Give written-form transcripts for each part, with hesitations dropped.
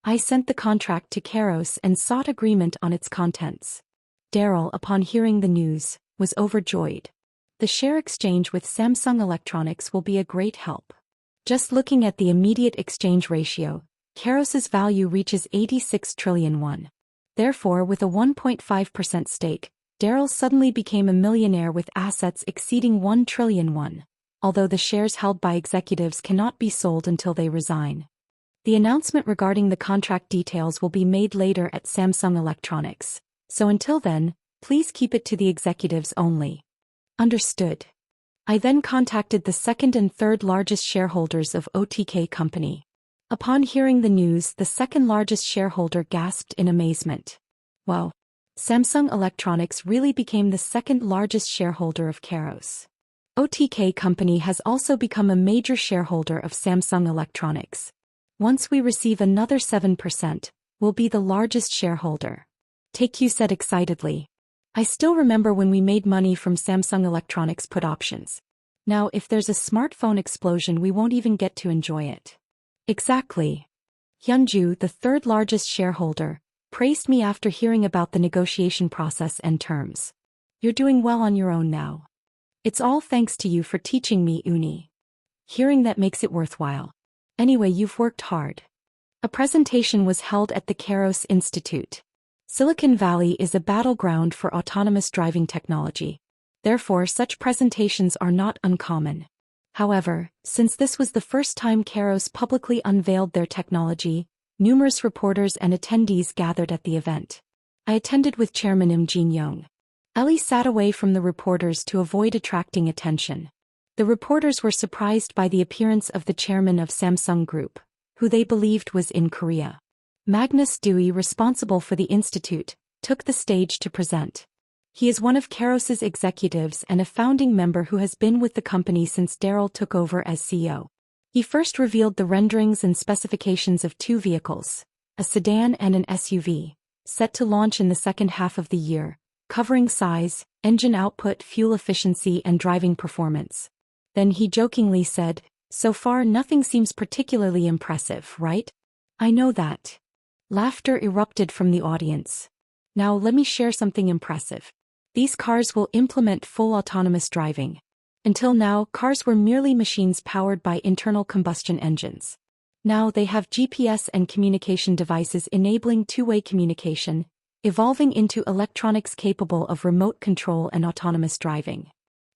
I sent the contract to Keros and sought agreement on its contents. Daryl, upon hearing the news, was overjoyed. The share exchange with Samsung Electronics will be a great help. Just looking at the immediate exchange ratio, Keros's value reaches 86 trillion won. Therefore, with a 1.5% stake, Daryl suddenly became a millionaire with assets exceeding 1 trillion won, although the shares held by executives cannot be sold until they resign. The announcement regarding the contract details will be made later at Samsung Electronics, so until then, please keep it to the executives only. Understood. I then contacted the second and third largest shareholders of OTK Company. Upon hearing the news, the second largest shareholder gasped in amazement. Wow! Samsung Electronics really became the second largest shareholder of Keros. OTK Company has also become a major shareholder of Samsung Electronics. Once we receive another 7%, we'll be the largest shareholder. Taekyu said excitedly. I still remember when we made money from Samsung Electronics put options. Now if there's a smartphone explosion we won't even get to enjoy it. Exactly. Hyunju, the third largest shareholder, praised me after hearing about the negotiation process and terms. You're doing well on your own now. It's all thanks to you for teaching me, Uni. Hearing that makes it worthwhile. Anyway, you've worked hard. A presentation was held at the Keros Institute. Silicon Valley is a battleground for autonomous driving technology. Therefore, such presentations are not uncommon. However, since this was the first time Keros publicly unveiled their technology, numerous reporters and attendees gathered at the event. I attended with Chairman Im Jin-young. Ellie sat away from the reporters to avoid attracting attention. The reporters were surprised by the appearance of the chairman of Samsung Group, who they believed was in Korea. Magnus Dewey, responsible for the institute, took the stage to present. He is one of Keros's executives and a founding member who has been with the company since Daryl took over as CEO. He first revealed the renderings and specifications of two vehicles, a sedan and an SUV, set to launch in the second half of the year, covering size, engine output, fuel efficiency and driving performance. Then he jokingly said, "So far nothing seems particularly impressive, right?" "I know that." Laughter erupted from the audience. "Now let me share something impressive. These cars will implement full autonomous driving. Until now, cars were merely machines powered by internal combustion engines. Now they have GPS and communication devices enabling two-way communication, evolving into electronics capable of remote control and autonomous driving."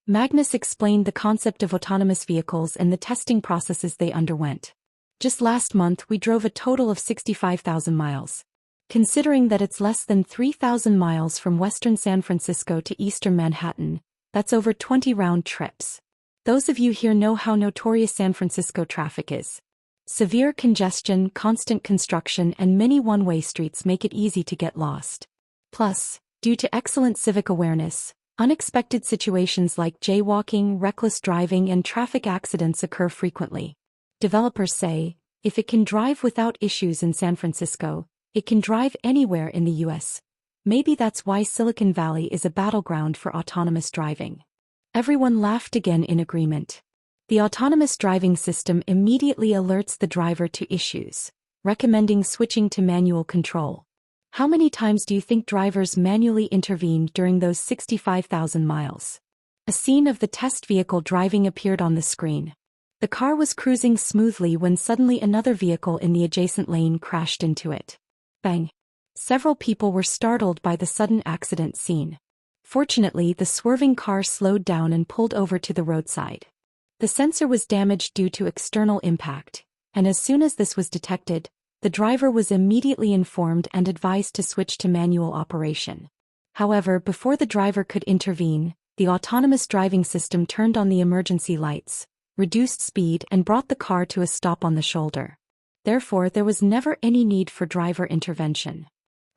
Magnus explained the concept of autonomous vehicles and the testing processes they underwent. "Just last month we drove a total of 65,000 miles. Considering that it's less than 3,000 miles from western San Francisco to eastern Manhattan, that's over 20 round trips. Those of you here know how notorious San Francisco traffic is. Severe congestion, constant construction and many one-way streets make it easy to get lost. Plus, due to excellent civic awareness, unexpected situations like jaywalking, reckless driving and traffic accidents occur frequently. Developers say, if it can drive without issues in San Francisco, it can drive anywhere in the US. Maybe that's why Silicon Valley is a battleground for autonomous driving." Everyone laughed again in agreement. The autonomous driving system immediately alerts the driver to issues, recommending switching to manual control. How many times do you think drivers manually intervened during those 65,000 miles? A scene of the test vehicle driving appeared on the screen. The car was cruising smoothly when suddenly another vehicle in the adjacent lane crashed into it. Bang! Several people were startled by the sudden accident scene. Fortunately, the swerving car slowed down and pulled over to the roadside. The sensor was damaged due to external impact, and as soon as this was detected, the driver was immediately informed and advised to switch to manual operation. However, before the driver could intervene, the autonomous driving system turned on the emergency lights, reduced speed and brought the car to a stop on the shoulder. Therefore, there was never any need for driver intervention.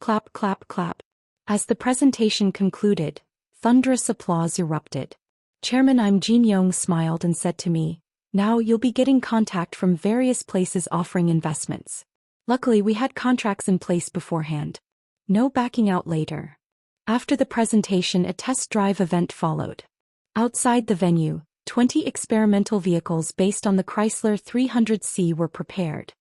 Clap, clap, clap. As the presentation concluded, thunderous applause erupted. Chairman Im Jin-young smiled and said to me, "Now you'll be getting contact from various places offering investments. Luckily we had contracts in place beforehand. No backing out later." After the presentation, a test drive event followed. Outside the venue, 20 experimental vehicles based on the Chrysler 300C were prepared.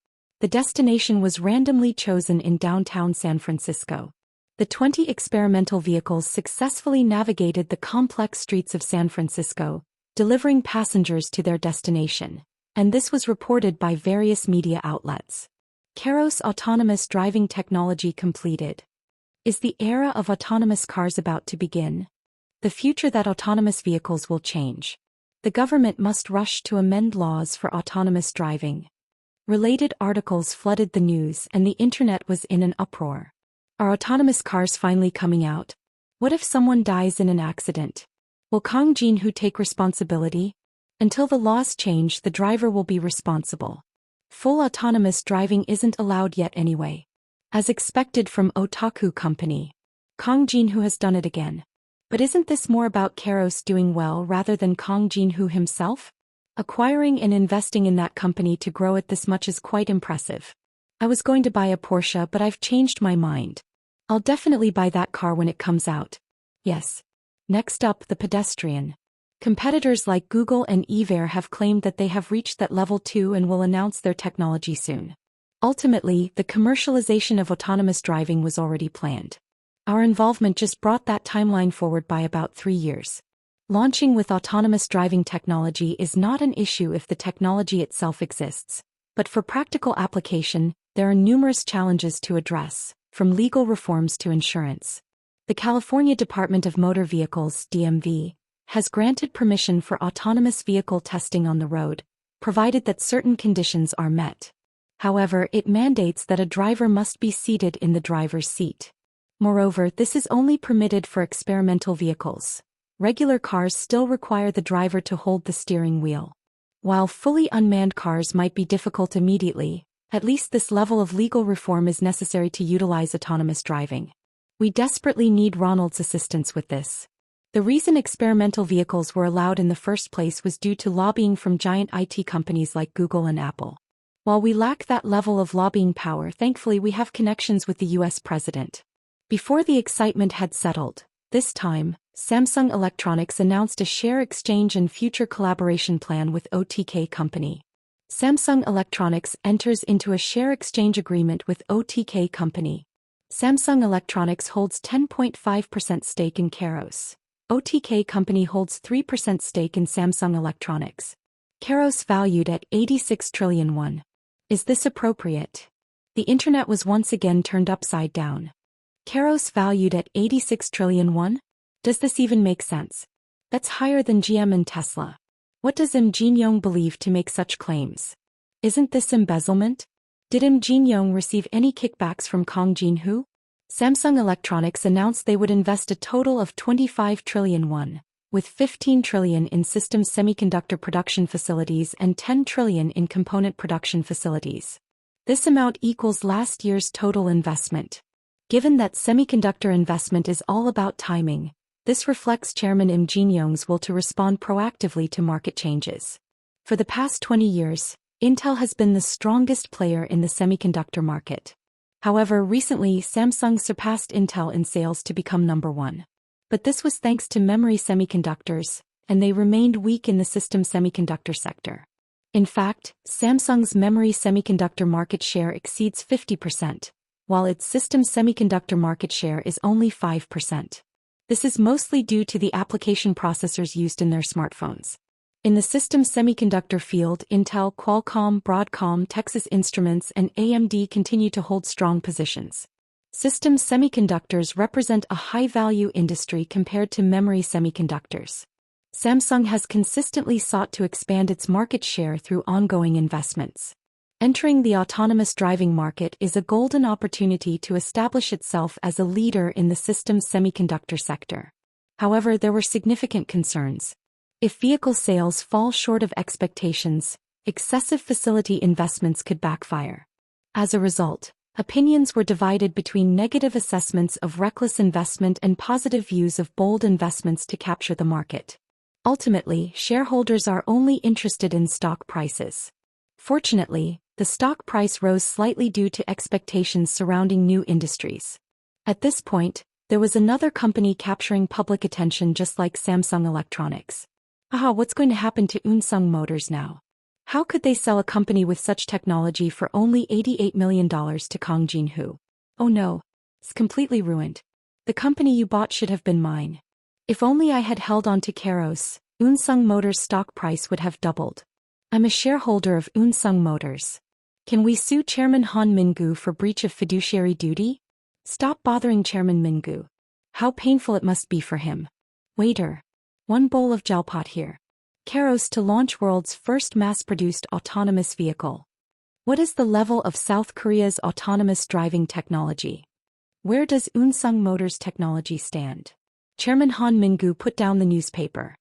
The destination was randomly chosen in downtown San Francisco. The 20 experimental vehicles successfully navigated the complex streets of San Francisco, delivering passengers to their destination, and this was reported by various media outlets. Kairos autonomous driving technology completed. Is the era of autonomous cars about to begin? The future that autonomous vehicles will change. The government must rush to amend laws for autonomous driving. Related articles flooded the news and the internet was in an uproar. Are autonomous cars finally coming out? What if someone dies in an accident? Will Kang Jin-Hu take responsibility? Until the laws change, the driver will be responsible. Full autonomous driving isn't allowed yet anyway. As expected from Otaku Company. Kang Jin-Hu has done it again. But isn't this more about Kairos doing well rather than Kang Jin-Hu himself? Acquiring and investing in that company to grow it this much is quite impressive. I was going to buy a Porsche, but I've changed my mind. I'll definitely buy that car when it comes out. Yes. Next up, the pedestrian. Competitors like Google and Evair have claimed that they have reached that level 2 and will announce their technology soon. Ultimately, the commercialization of autonomous driving was already planned. Our involvement just brought that timeline forward by about 3 years. Launching with autonomous driving technology is not an issue if the technology itself exists, but for practical application, there are numerous challenges to address, from legal reforms to insurance. The California Department of Motor Vehicles (DMV) has granted permission for autonomous vehicle testing on the road, provided that certain conditions are met. However, it mandates that a driver must be seated in the driver's seat. Moreover, this is only permitted for experimental vehicles. Regular cars still require the driver to hold the steering wheel. While fully unmanned cars might be difficult immediately, at least this level of legal reform is necessary to utilize autonomous driving. We desperately need Ronald's assistance with this. The reason experimental vehicles were allowed in the first place was due to lobbying from giant IT companies like Google and Apple. While we lack that level of lobbying power, thankfully we have connections with the US president. Before the excitement had settled, this time, Samsung Electronics announced a share exchange and future collaboration plan with OTK Company. Samsung Electronics enters into a share exchange agreement with OTK Company. Samsung Electronics holds 10.5% stake in Kairos. OTK Company holds 3% stake in Samsung Electronics. Kairos valued at 86 trillion won. Is this appropriate? The internet was once again turned upside down. Kairos valued at 86 trillion won? Does this even make sense? That's higher than GM and Tesla. What does Im Jin-young believe to make such claims? Isn't this embezzlement? Did Im Jin-young receive any kickbacks from Kang Jin-Hu? Samsung Electronics announced they would invest a total of 25 trillion won, with 15 trillion in systems semiconductor production facilities and 10 trillion in component production facilities. This amount equals last year's total investment. Given that semiconductor investment is all about timing, this reflects Chairman Im Jin-young's will to respond proactively to market changes. For the past 20 years, Intel has been the strongest player in the semiconductor market. However, recently Samsung surpassed Intel in sales to become number 1. But this was thanks to memory semiconductors, and they remained weak in the system semiconductor sector. In fact, Samsung's memory semiconductor market share exceeds 50%. While its system semiconductor market share is only 5%. This is mostly due to the application processors used in their smartphones. In the system semiconductor field, Intel, Qualcomm, Broadcom, Texas Instruments, and AMD continue to hold strong positions. System semiconductors represent a high-value industry compared to memory semiconductors. Samsung has consistently sought to expand its market share through ongoing investments. Entering the autonomous driving market is a golden opportunity to establish itself as a leader in the systems semiconductor sector. However, there were significant concerns. If vehicle sales fall short of expectations, excessive facility investments could backfire. As a result, opinions were divided between negative assessments of reckless investment and positive views of bold investments to capture the market. Ultimately, shareholders are only interested in stock prices. Fortunately, the stock price rose slightly due to expectations surrounding new industries. At this point, there was another company capturing public attention just like Samsung Electronics. What's going to happen to Unsung Motors now? How could they sell a company with such technology for only $88 million to Kang Jin-ho? Oh no. It's completely ruined. The company you bought should have been mine. If only I had held on to Keros, Unsung Motors' stock price would have doubled. I'm a shareholder of Unsung Motors. Can we sue Chairman Han Min-gu for breach of fiduciary duty? Stop bothering Chairman Min-gu. How painful it must be for him. Waiter. One bowl of jalpat here. Keros to launch world's first mass-produced autonomous vehicle. What is the level of South Korea's autonomous driving technology? Where does Unsung Motors technology stand? Chairman Han Min-gu put down the newspaper.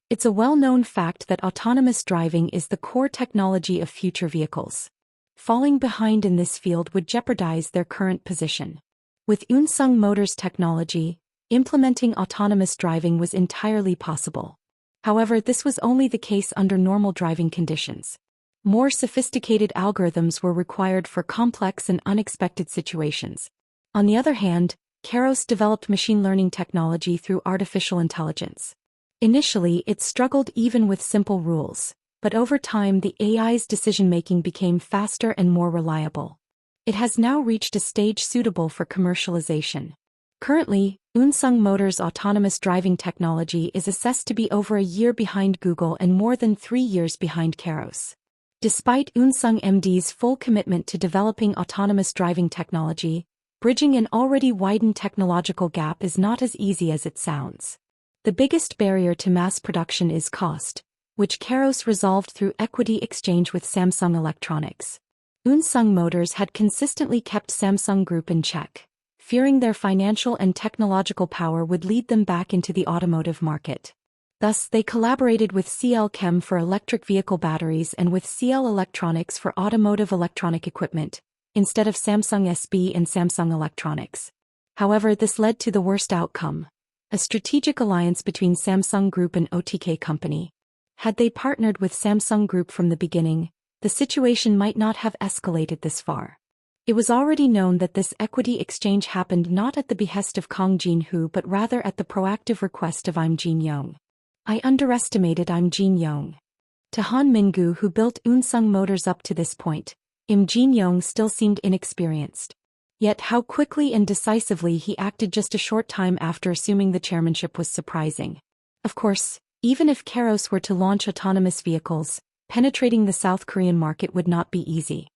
It's a well-known fact that autonomous driving is the core technology of future vehicles. Falling behind in this field would jeopardize their current position. With Unsung Motors technology, implementing autonomous driving was entirely possible. However, this was only the case under normal driving conditions. More sophisticated algorithms were required for complex and unexpected situations. On the other hand, Keros developed machine learning technology through artificial intelligence. Initially, it struggled even with simple rules, but over time the AI's decision-making became faster and more reliable. It has now reached a stage suitable for commercialization. Currently, Unsung Motors' autonomous driving technology is assessed to be over a year behind Google and more than 3 years behind Keros. Despite Unsung MD's full commitment to developing autonomous driving technology, bridging an already widened technological gap is not as easy as it sounds. The biggest barrier to mass production is cost, which Keros resolved through equity exchange with Samsung Electronics. Unsung Motors had consistently kept Samsung Group in check, fearing their financial and technological power would lead them back into the automotive market. Thus, they collaborated with CL Chem for electric vehicle batteries and with CL Electronics for automotive electronic equipment, instead of Samsung SB and Samsung Electronics. However, this led to the worst outcome: a strategic alliance between Samsung Group and OTK Company. Had they partnered with Samsung Group from the beginning, the situation might not have escalated this far. It was already known that this equity exchange happened not at the behest of Kang Jin-ho but rather at the proactive request of Im Jin-young. I underestimated Im Jin-young. To Han Min-gu, who built Unsung Motors up to this point, Im Jin-young still seemed inexperienced. Yet how quickly and decisively he acted just a short time after assuming the chairmanship was surprising. Of course, even if Keros were to launch autonomous vehicles, penetrating the South Korean market would not be easy.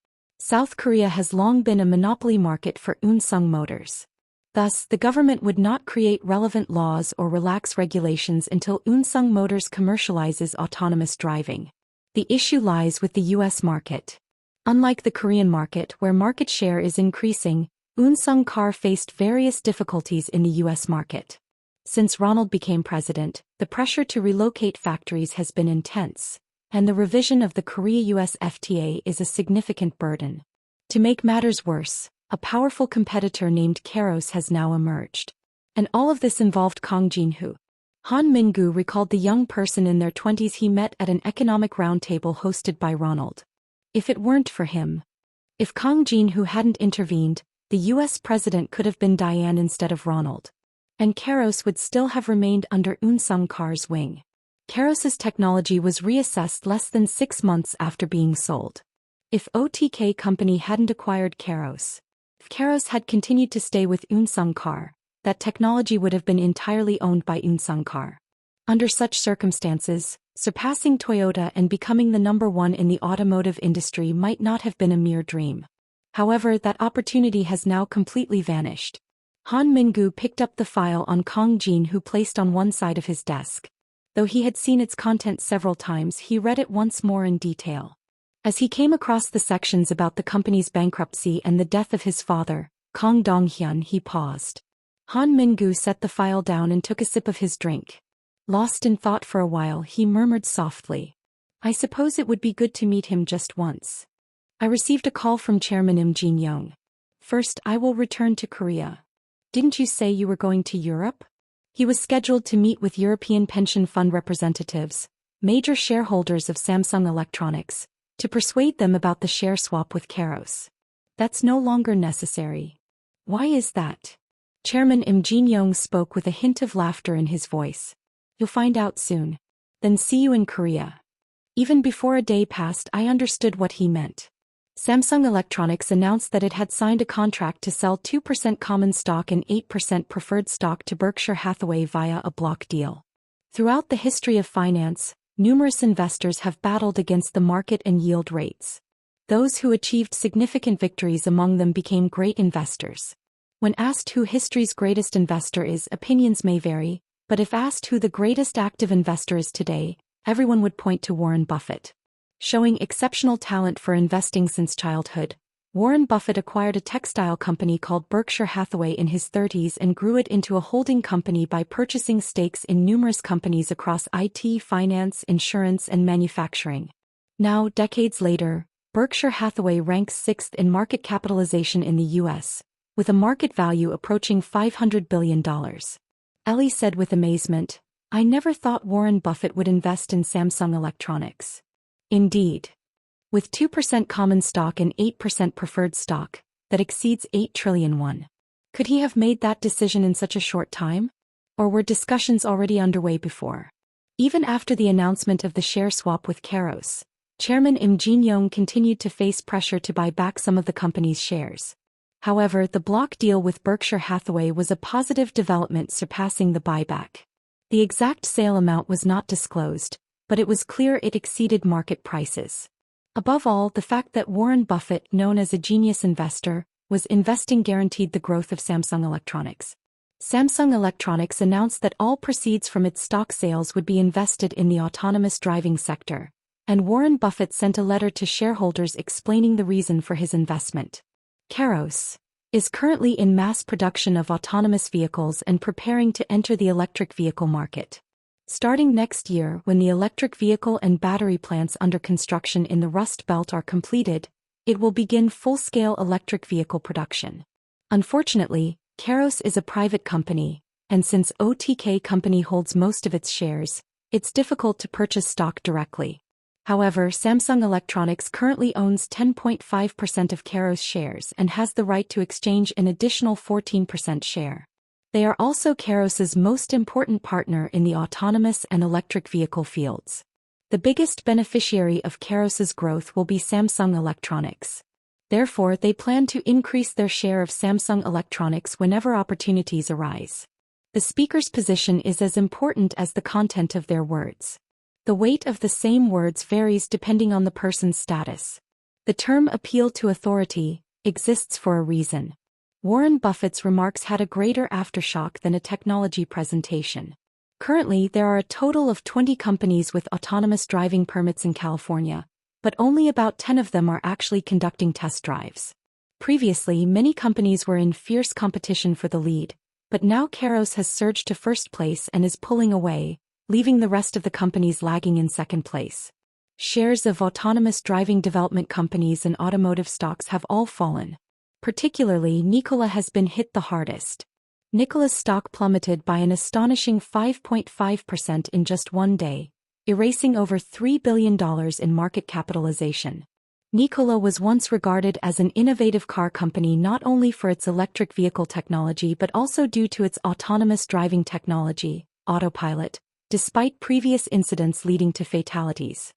South Korea has long been a monopoly market for Unsung Motors. Thus, the government would not create relevant laws or relax regulations until Unsung Motors commercializes autonomous driving. The issue lies with the U.S. market. Unlike the Korean market, where market share is increasing, Unsung Car faced various difficulties in the U.S. market. Since Ronald became president, the pressure to relocate factories has been intense, and the revision of the Korea-US FTA is a significant burden. To make matters worse, a powerful competitor named Keros has now emerged. And all of this involved Kang Jin-ho. Han Min-gu recalled the young person in their 20s he met at an economic roundtable hosted by Ronald. If it weren't for him, if Kang Jin-ho hadn't intervened, the US president could have been Diane instead of Ronald. And Keros would still have remained under Unsung Car's wing. Keros's technology was reassessed less than 6 months after being sold. If OTK Company hadn't acquired Keros, if Keros had continued to stay with Unsung Car, that technology would have been entirely owned by Unsung Car. Under such circumstances, surpassing Toyota and becoming the number one in the automotive industry might not have been a mere dream. However, that opportunity has now completely vanished. Han Min-gu picked up the file on Kang Jin-ho placed on one side of his desk. Though he had seen its contents several times, he read it once more in detail. As he came across the sections about the company's bankruptcy and the death of his father, Kang Dong-hyun, he paused. Han Min-gu set the file down and took a sip of his drink. Lost in thought for a while, he murmured softly, "I suppose it would be good to meet him just once. I received a call from Chairman Im Jin-young. First, I will return to Korea." "Didn't you say you were going to Europe?" He was scheduled to meet with European pension fund representatives, major shareholders of Samsung Electronics, to persuade them about the share swap with Keros. "That's no longer necessary." "Why is that?" Chairman Im Jin-young spoke with a hint of laughter in his voice. "You'll find out soon. Then see you in Korea." Even before a day passed, I understood what he meant. Samsung Electronics announced that it had signed a contract to sell 2% common stock and 8% preferred stock to Berkshire Hathaway via a block deal. Throughout the history of finance, numerous investors have battled against the market and yield rates. Those who achieved significant victories among them became great investors. When asked who history's greatest investor is, opinions may vary, but if asked who the greatest active investor is today, everyone would point to Warren Buffett. Showing exceptional talent for investing since childhood, Warren Buffett acquired a textile company called Berkshire Hathaway in his 30s and grew it into a holding company by purchasing stakes in numerous companies across IT, finance, insurance, and manufacturing. Now, decades later, Berkshire Hathaway ranks sixth in market capitalization in the U.S., with a market value approaching $500 billion. Ellie said with amazement, "I never thought Warren Buffett would invest in Samsung Electronics." Indeed. With 2% common stock and 8% preferred stock, that exceeds $8 trillion. Could he have made that decision in such a short time? Or were discussions already underway before? Even after the announcement of the share swap with Kairos, Chairman Im Jin-young continued to face pressure to buy back some of the company's shares. However, the block deal with Berkshire Hathaway was a positive development, surpassing the buyback. The exact sale amount was not disclosed, but it was clear it exceeded market prices. Above all, the fact that Warren Buffett, known as a genius investor, was investing guaranteed the growth of Samsung Electronics. Samsung Electronics announced that all proceeds from its stock sales would be invested in the autonomous driving sector, and Warren Buffett sent a letter to shareholders explaining the reason for his investment. Kairos is currently in mass production of autonomous vehicles and preparing to enter the electric vehicle market. Starting next year, when the electric vehicle and battery plants under construction in the Rust Belt are completed, it will begin full-scale electric vehicle production. Unfortunately, Kairos is a private company, and since OTK Company holds most of its shares, it's difficult to purchase stock directly. However, Samsung Electronics currently owns 10.5% of Kairos shares and has the right to exchange an additional 14% share. They are also Kairos's most important partner in the autonomous and electric vehicle fields. The biggest beneficiary of Kairos's growth will be Samsung Electronics. Therefore, they plan to increase their share of Samsung Electronics whenever opportunities arise. The speaker's position is as important as the content of their words. The weight of the same words varies depending on the person's status. The term appeal to authority exists for a reason. Warren Buffett's remarks had a greater aftershock than a technology presentation. Currently, there are a total of 20 companies with autonomous driving permits in California, but only about 10 of them are actually conducting test drives. Previously, many companies were in fierce competition for the lead, but now Kairos has surged to first place and is pulling away, leaving the rest of the companies lagging in second place. Shares of autonomous driving development companies and automotive stocks have all fallen. Particularly, Nikola has been hit the hardest. Nikola's stock plummeted by an astonishing 5.5% in just one day, erasing over $3 billion in market capitalization. Nikola was once regarded as an innovative car company not only for its electric vehicle technology but also due to its autonomous driving technology, autopilot, despite previous incidents leading to fatalities.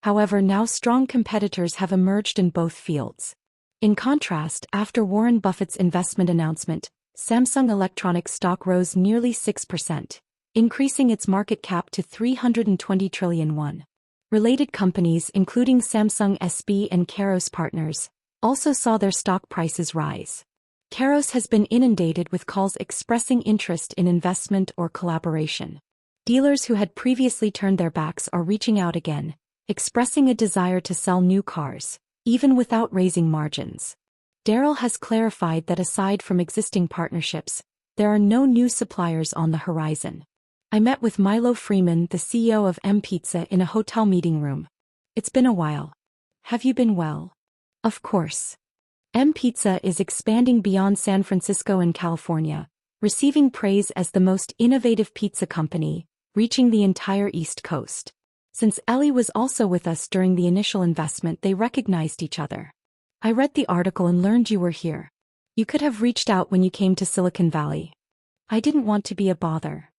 However, now strong competitors have emerged in both fields. In contrast, after Warren Buffett's investment announcement, Samsung Electronics stock rose nearly 6%, increasing its market cap to $320 trillion. Related companies, including Samsung SB and Kairos Partners, also saw their stock prices rise. Kairos has been inundated with calls expressing interest in investment or collaboration. Dealers who had previously turned their backs are reaching out again, expressing a desire to sell new cars, even without raising margins. Daryl has clarified that aside from existing partnerships, there are no new suppliers on the horizon. I met with Milo Freeman, the CEO of M Pizza, in a hotel meeting room. It's been a while. Have you been well? Of course. M Pizza is expanding beyond San Francisco and California, receiving praise as the most innovative pizza company, reaching the entire East Coast. Since Ellie was also with us during the initial investment, they recognized each other. I read the article and learned you were here. You could have reached out when you came to Silicon Valley. I didn't want to be a bother.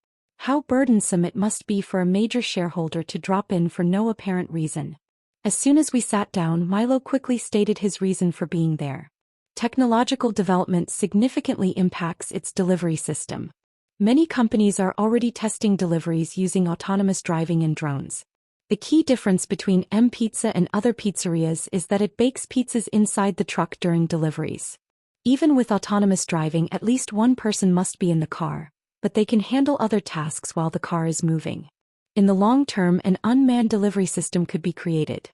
How burdensome it must be for a major shareholder to drop in for no apparent reason. As soon as we sat down, Milo quickly stated his reason for being there. Technological development significantly impacts its delivery system. Many companies are already testing deliveries using autonomous driving and drones. The key difference between M-Pizza and other pizzerias is that it bakes pizzas inside the truck during deliveries. Even with autonomous driving, at least one person must be in the car, but they can handle other tasks while the car is moving. In the long term, an unmanned delivery system could be created.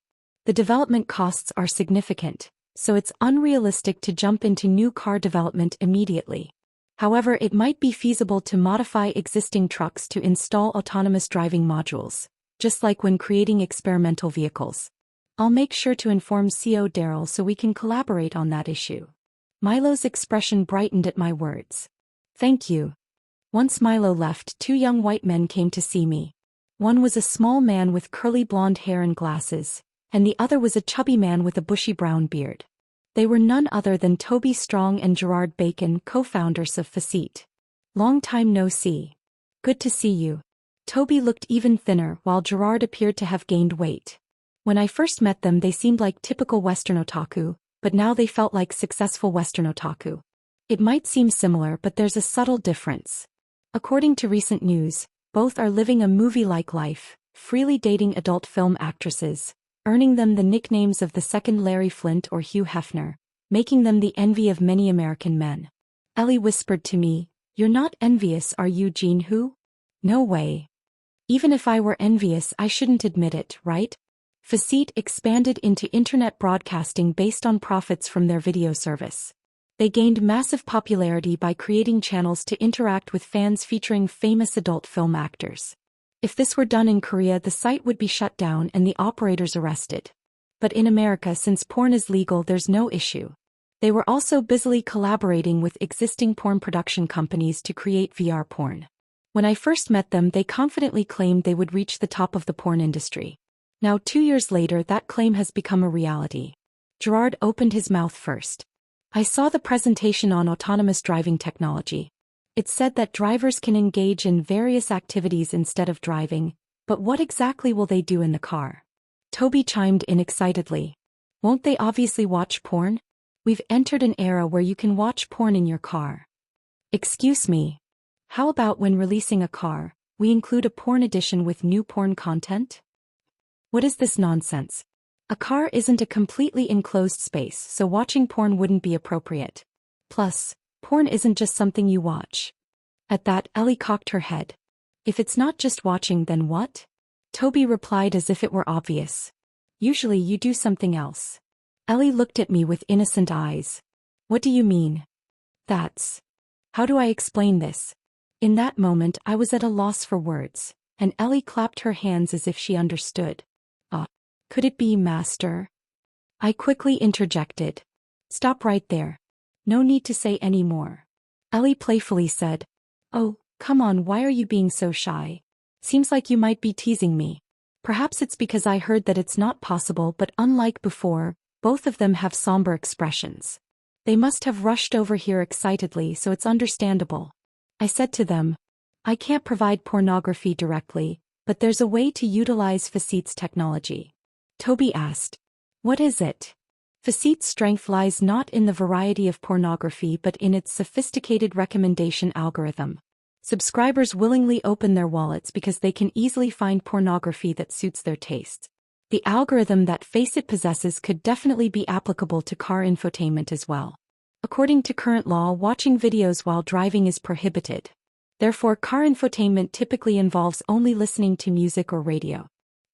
The development costs are significant, so it's unrealistic to jump into new car development immediately. However, it might be feasible to modify existing trucks to install autonomous driving modules, just like when creating experimental vehicles. I'll make sure to inform CO Daryl so we can collaborate on that issue. Milo's expression brightened at my words. Thank you. Once Milo left, two young white men came to see me. One was a small man with curly blonde hair and glasses, and the other was a chubby man with a bushy brown beard. They were none other than Toby Strong and Gerard Bacon, co-founders of Faceit. Long time no see. Good to see you. Toby looked even thinner while Gerard appeared to have gained weight. When I first met them, they seemed like typical Western otaku, but now they felt like successful Western otaku. It might seem similar, but there's a subtle difference. According to recent news, both are living a movie-like life, freely dating adult film actresses, earning them the nicknames of the second Larry Flint or Hugh Hefner, making them the envy of many American men. Ellie whispered to me, "You're not envious, are you, Jean Hu?" No way. Even if I were envious, I shouldn't admit it, right? Faceit expanded into internet broadcasting based on profits from their video service. They gained massive popularity by creating channels to interact with fans featuring famous adult film actors. If this were done in Korea, the site would be shut down and the operators arrested. But in America, since porn is legal, there's no issue. They were also busily collaborating with existing porn production companies to create VR porn. When I first met them, they confidently claimed they would reach the top of the porn industry. Now 2 years later, that claim has become a reality. Gerard opened his mouth first. I saw the presentation on autonomous driving technology. It said that drivers can engage in various activities instead of driving, but what exactly will they do in the car? Toby chimed in excitedly. Won't they obviously watch porn? We've entered an era where you can watch porn in your car. Excuse me. How about when releasing a car, we include a porn edition with new porn content? What is this nonsense? A car isn't a completely enclosed space, so watching porn wouldn't be appropriate. Plus, porn isn't just something you watch. At that, Ellie cocked her head. If it's not just watching, then what? Toby replied as if it were obvious. Usually you do something else. Ellie looked at me with innocent eyes. What do you mean? How do I explain this? In that moment, I was at a loss for words, and Ellie clapped her hands as if she understood. Could it be, Master? I quickly interjected. Stop right there. No need to say any more. Ellie playfully said, Oh, come on, why are you being so shy? Seems like you might be teasing me. Perhaps it's because I heard that it's not possible, but unlike before, both of them have somber expressions. They must have rushed over here excitedly, so it's understandable. I said to them, I can't provide pornography directly, but there's a way to utilize Faceit's technology. Toby asked, What is it? Faceit's strength lies not in the variety of pornography but in its sophisticated recommendation algorithm. Subscribers willingly open their wallets because they can easily find pornography that suits their tastes. The algorithm that Faceit possesses could definitely be applicable to car infotainment as well. According to current law, watching videos while driving is prohibited. Therefore, car infotainment typically involves only listening to music or radio.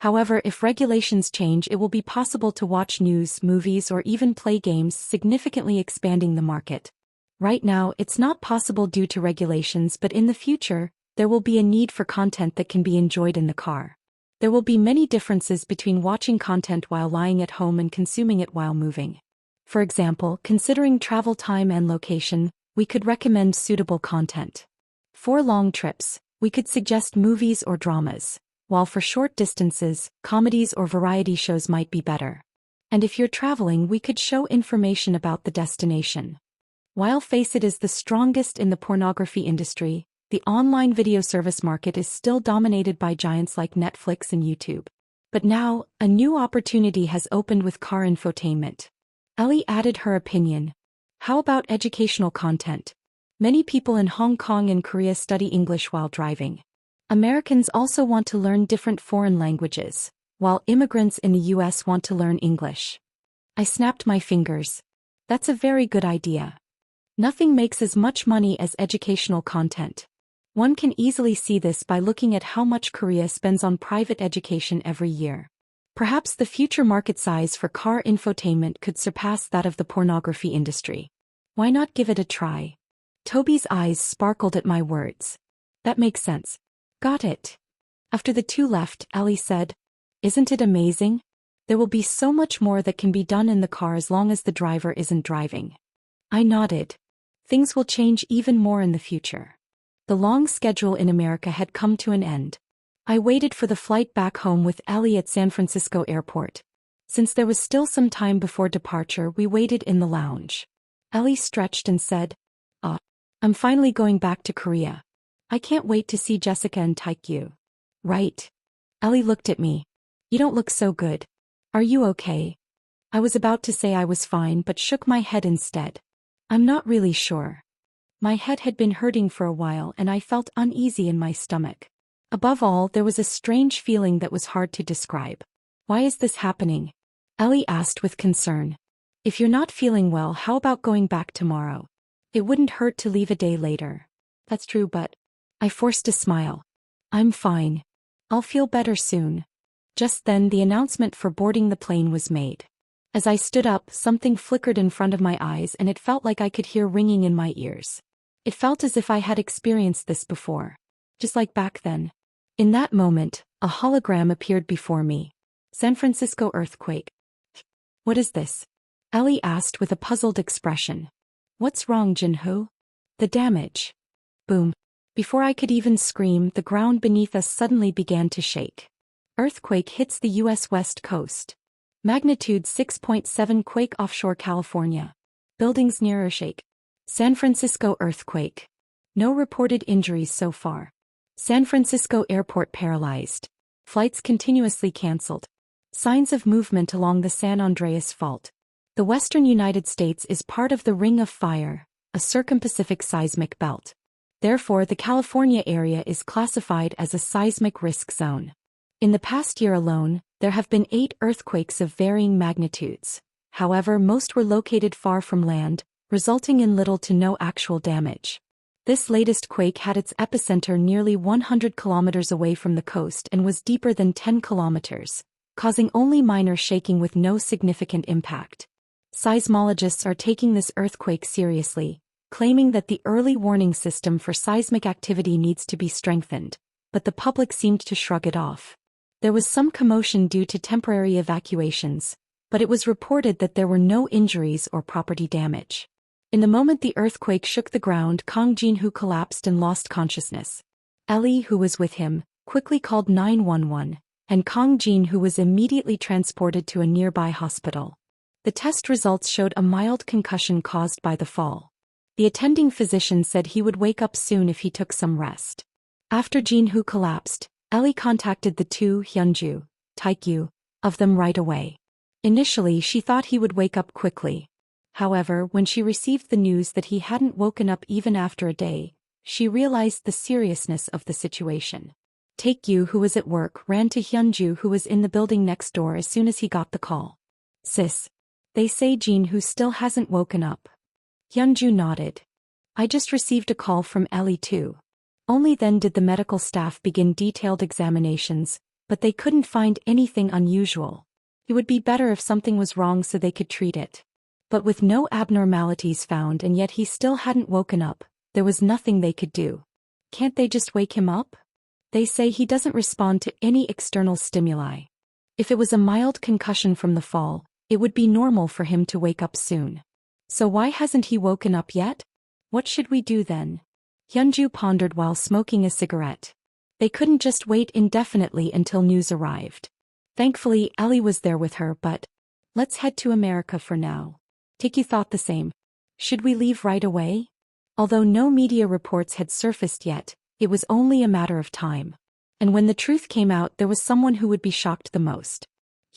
However, if regulations change, it will be possible to watch news, movies, or even play games, significantly expanding the market. Right now, it's not possible due to regulations, but in the future, there will be a need for content that can be enjoyed in the car. There will be many differences between watching content while lying at home and consuming it while moving. For example, considering travel time and location, we could recommend suitable content. For long trips, we could suggest movies or dramas, while for short distances, comedies or variety shows might be better. And if you're traveling, we could show information about the destination. While Faceit is the strongest in the pornography industry, The online video service market is still dominated by giants like Netflix and YouTube. But now, a new opportunity has opened with car infotainment. Ellie added her opinion. How about educational content? Many people in Hong Kong and Korea study English while driving. Americans also want to learn different foreign languages, while immigrants in the US want to learn English. I snapped my fingers. That's a very good idea. Nothing makes as much money as educational content. One can easily see this by looking at how much Korea spends on private education every year. Perhaps the future market size for car infotainment could surpass that of the pornography industry. Why not give it a try? Toby's eyes sparkled at my words. That makes sense. Got it. After the two left, Ellie said, "Isn't it amazing? There will be so much more that can be done in the car as long as the driver isn't driving." I nodded. Things will change even more in the future. The long schedule in America had come to an end. I waited for the flight back home with Ellie at San Francisco Airport. Since there was still some time before departure, we waited in the lounge. Ellie stretched and said, I'm finally going back to Korea. I can't wait to see Jessica and Taekyu." "Right." Ellie looked at me. "You don't look so good. Are you okay?" I was about to say I was fine but shook my head instead. "I'm not really sure." My head had been hurting for a while and I felt uneasy in my stomach. Above all, there was a strange feeling that was hard to describe. "Why is this happening?" Ellie asked with concern. "If you're not feeling well, how about going back tomorrow? It wouldn't hurt to leave a day later." "That's true, but..." I forced a smile. "I'm fine. I'll feel better soon." Just then the announcement for boarding the plane was made. As I stood up, something flickered in front of my eyes and it felt like I could hear ringing in my ears. It felt as if I had experienced this before. Just like back then. In that moment, a hologram appeared before me. San Francisco earthquake. "What is this?" Ellie asked with a puzzled expression. "What's wrong, Jinho?" "The damage." Boom. Before I could even scream, the ground beneath us suddenly began to shake. Earthquake hits the U.S. West Coast. Magnitude 6.7 quake offshore California. Buildings nearer shake. San Francisco earthquake. No reported injuries so far. San Francisco airport paralyzed. Flights continuously canceled. Signs of movement along the San Andreas Fault. The western United States is part of the Ring of Fire, a circum-Pacific seismic belt. Therefore, the California area is classified as a seismic risk zone. In the past year alone, there have been 8 earthquakes of varying magnitudes. However, most were located far from land, resulting in little to no actual damage. This latest quake had its epicenter nearly 100 kilometers away from the coast and was deeper than 10 kilometers, causing only minor shaking with no significant impact. Seismologists are taking this earthquake seriously, claiming that the early warning system for seismic activity needs to be strengthened, but the public seemed to shrug it off. There was some commotion due to temporary evacuations, but it was reported that there were no injuries or property damage. In the moment the earthquake shook the ground, Kang Jin-hoo collapsed and lost consciousness. Ellie, who was with him, quickly called 911, and Kang Jin, who was immediately transported to a nearby hospital. The test results showed a mild concussion caused by the fall. The attending physician said he would wake up soon if he took some rest. After Jin-hoo collapsed, Ellie contacted the two Hyunju, Taekyu, of them right away. Initially, she thought he would wake up quickly. However, when she received the news that he hadn't woken up even after a day, she realized the seriousness of the situation. Taekyu, who was at work, ran to Hyunju, who was in the building next door, as soon as he got the call. "Sis, they say Jin-hoo still hasn't woken up." Hyunju nodded. "I just received a call from Ellie too." Only then did the medical staff begin detailed examinations, but they couldn't find anything unusual. It would be better if something was wrong so they could treat it. But with no abnormalities found and yet he still hadn't woken up, there was nothing they could do. Can't they just wake him up? They say he doesn't respond to any external stimuli. If it was a mild concussion from the fall, it would be normal for him to wake up soon. So why hasn't he woken up yet? What should we do then? Hyunju pondered while smoking a cigarette. They couldn't just wait indefinitely until news arrived. Thankfully, Ellie was there with her, but let's head to America for now. Taekyu thought the same. Should we leave right away? Although no media reports had surfaced yet, it was only a matter of time. And when the truth came out, there was someone who would be shocked the most.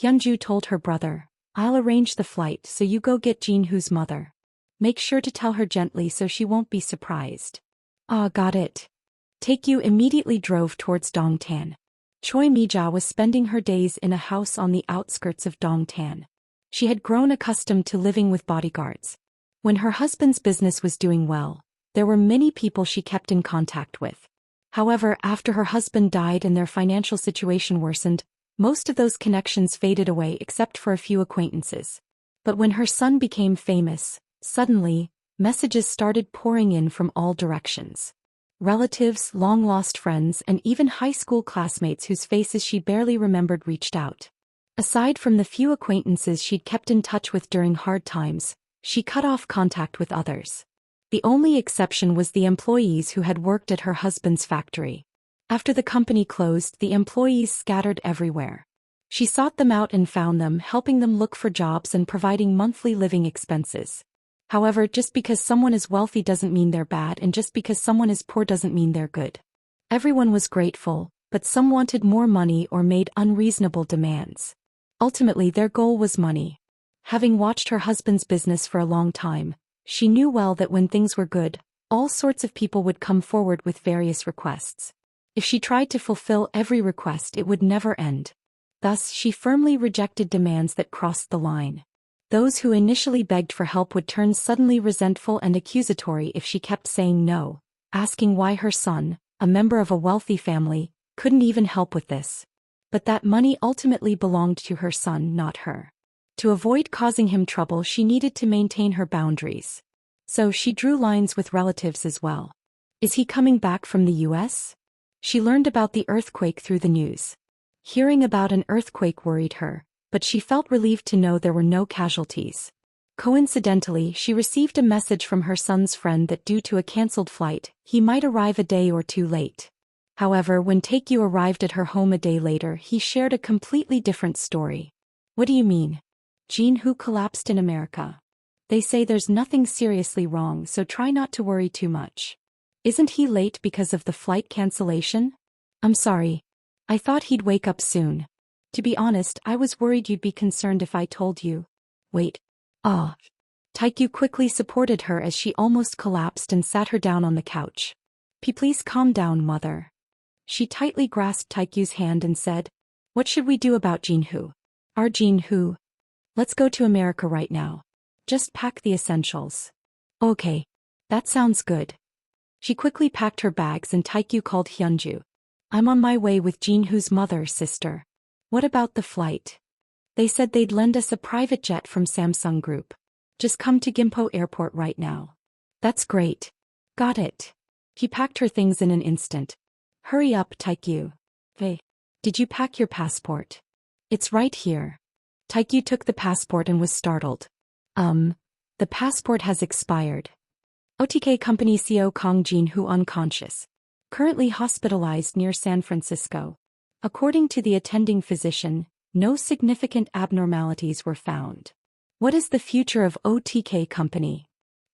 Hyunju told her brother, "I'll arrange the flight, so you go get Jin-hoo's mother. Make sure to tell her gently so she won't be surprised." "Ah, got it." Taekyu immediately drove towards Dongtan. Choi Mija was spending her days in a house on the outskirts of Dongtan. She had grown accustomed to living with bodyguards. When her husband's business was doing well, there were many people she kept in contact with. However, after her husband died and their financial situation worsened, most of those connections faded away except for a few acquaintances. But when her son became famous, suddenly, messages started pouring in from all directions. Relatives, long-lost friends, and even high school classmates whose faces she barely remembered reached out. Aside from the few acquaintances she'd kept in touch with during hard times, she cut off contact with others. The only exception was the employees who had worked at her husband's factory. After the company closed, the employees scattered everywhere. She sought them out and found them, helping them look for jobs and providing monthly living expenses. However, just because someone is wealthy doesn't mean they're bad, and just because someone is poor doesn't mean they're good. Everyone was grateful, but some wanted more money or made unreasonable demands. Ultimately, their goal was money. Having watched her husband's business for a long time, she knew well that when things were good, all sorts of people would come forward with various requests. If she tried to fulfill every request, it would never end. Thus, she firmly rejected demands that crossed the line. Those who initially begged for help would turn suddenly resentful and accusatory if she kept saying no, asking why her son, a member of a wealthy family, couldn't even help with this. But that money ultimately belonged to her son, not her. To avoid causing him trouble, she needed to maintain her boundaries. So she drew lines with relatives as well. Is he coming back from the US? She learned about the earthquake through the news. Hearing about an earthquake worried her, but she felt relieved to know there were no casualties. Coincidentally, she received a message from her son's friend that due to a cancelled flight, he might arrive a day or two late. However, when Taekyu arrived at her home a day later, he shared a completely different story. "What do you mean? Jin-hoo collapsed in America. They say there's nothing seriously wrong, so try not to worry too much. Isn't he late because of the flight cancellation? I'm sorry. I thought he'd wake up soon. To be honest, I was worried you'd be concerned if I told you." "Wait. Ah." Taekyu quickly supported her as she almost collapsed and sat her down on the couch. Please calm down, mother." She tightly grasped Taikyu's hand and said, "What should we do about Jin-hoo? Our Jin-hoo? Let's go to America right now. Just pack the essentials." "Okay. That sounds good." She quickly packed her bags and Taekyu called Hyunju. "I'm on my way with Jin-hoo's mother, sister." "What about the flight?" "They said they'd lend us a private jet from Samsung Group. Just come to Gimpo Airport right now." "That's great." "Got it." He packed her things in an instant. "Hurry up, Taekyu." "Hey. Did you pack your passport?" "It's right here." Taekyu took the passport and was startled. The passport has expired." OTK Company CEO Kang Jin-hoo unconscious. Currently hospitalized near San Francisco. According to the attending physician, no significant abnormalities were found. What is the future of OTK Company?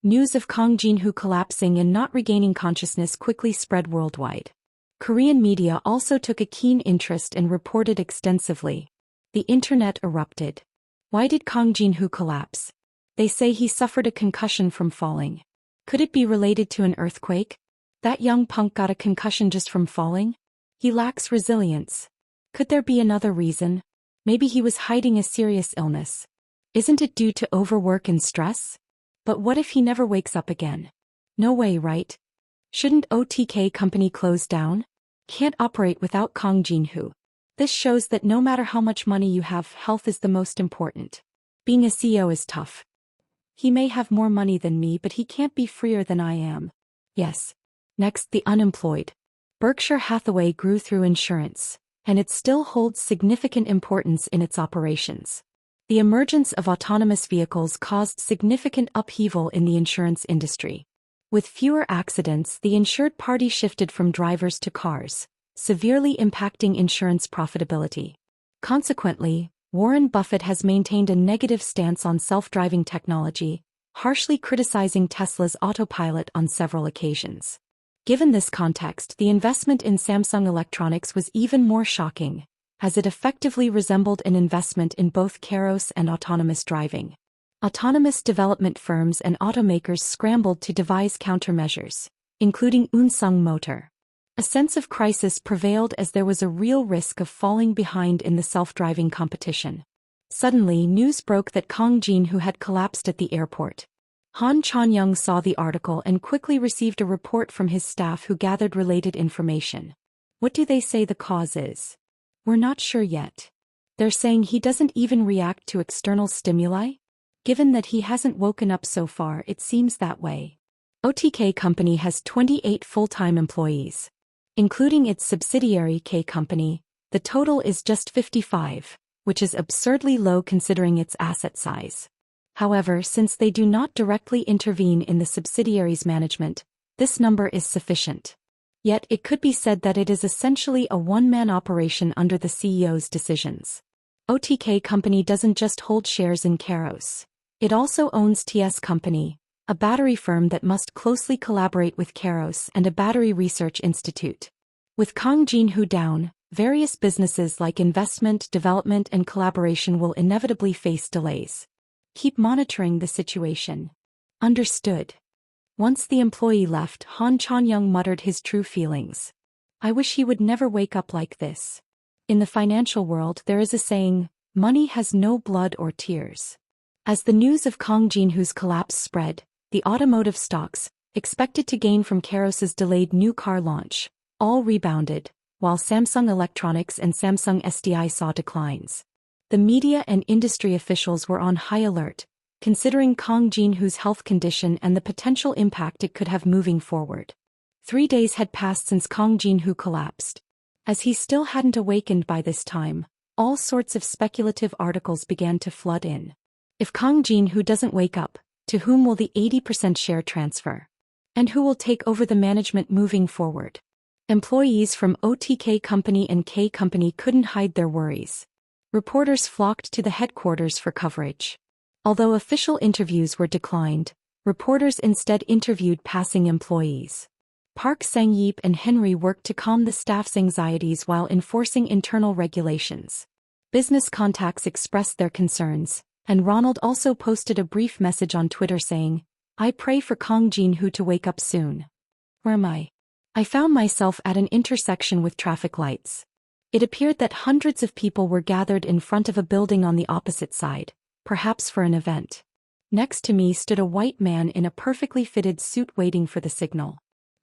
News of Kang Jin-hoo collapsing and not regaining consciousness quickly spread worldwide. Korean media also took a keen interest and reported extensively. The internet erupted. Why did Kang Jin-hoo collapse? They say he suffered a concussion from falling. Could it be related to an earthquake? That young punk got a concussion just from falling? He lacks resilience. Could there be another reason? Maybe he was hiding a serious illness. Isn't it due to overwork and stress? But what if he never wakes up again? No way, right? Shouldn't OTK Company close down? Can't operate without Kang Jin-hoo. This shows that no matter how much money you have, health is the most important. Being a CEO is tough. He may have more money than me, but he can't be freer than I am. Yes. Next, the unemployed. Berkshire Hathaway grew through insurance, and it still holds significant importance in its operations. The emergence of autonomous vehicles caused significant upheaval in the insurance industry. With fewer accidents, the insured party shifted from drivers to cars, severely impacting insurance profitability. Consequently, Warren Buffett has maintained a negative stance on self-driving technology, harshly criticizing Tesla's autopilot on several occasions. Given this context, the investment in Samsung Electronics was even more shocking, as it effectively resembled an investment in both Kairos and autonomous driving. Autonomous development firms and automakers scrambled to devise countermeasures, including Unsung Motor. A sense of crisis prevailed as there was a real risk of falling behind in the self-driving competition. Suddenly, news broke that Kong Jin-Hu had collapsed at the airport. Han Chan-young saw the article and quickly received a report from his staff who gathered related information. What do they say the cause is? We're not sure yet. They're saying he doesn't even react to external stimuli? Given that he hasn't woken up so far, it seems that way. OTK Company has 28 full-time employees. Including its subsidiary K Company, the total is just 55, which is absurdly low considering its asset size. However, since they do not directly intervene in the subsidiary's management, this number is sufficient. Yet it could be said that it is essentially a one-man operation under the CEO's decisions. OTK Company doesn't just hold shares in Kairos. It also owns TS Company, a battery firm that must closely collaborate with Kairos and a battery research institute. With Kong Jin-Hu down, various businesses like investment, development and collaboration will inevitably face delays. Keep monitoring the situation. Understood. Once the employee left, Han Chan-young muttered his true feelings. I wish he would never wake up like this. In the financial world there is a saying, money has no blood or tears. As the news of Kong Jin-Hu's collapse spread, the automotive stocks, expected to gain from Kairos's delayed new car launch, all rebounded, while Samsung Electronics and Samsung SDI saw declines. The media and industry officials were on high alert, considering Kong Jin-Hu's health condition and the potential impact it could have moving forward. 3 days had passed since Kong Jin-Hu collapsed. As he still hadn't awakened by this time, all sorts of speculative articles began to flood in. If Kong Jin-Hu doesn't wake up, to whom will the 80% share transfer? And who will take over the management moving forward? Employees from OTK Company and K Company couldn't hide their worries. Reporters flocked to the headquarters for coverage. Although official interviews were declined, reporters instead interviewed passing employees. Park Sang-yeep and Henry worked to calm the staff's anxieties while enforcing internal regulations. Business contacts expressed their concerns, and Ronald also posted a brief message on Twitter saying, I pray for Kong Jin-Hu to wake up soon. Where am I? I found myself at an intersection with traffic lights. It appeared that hundreds of people were gathered in front of a building on the opposite side, perhaps for an event. Next to me stood a white man in a perfectly fitted suit waiting for the signal.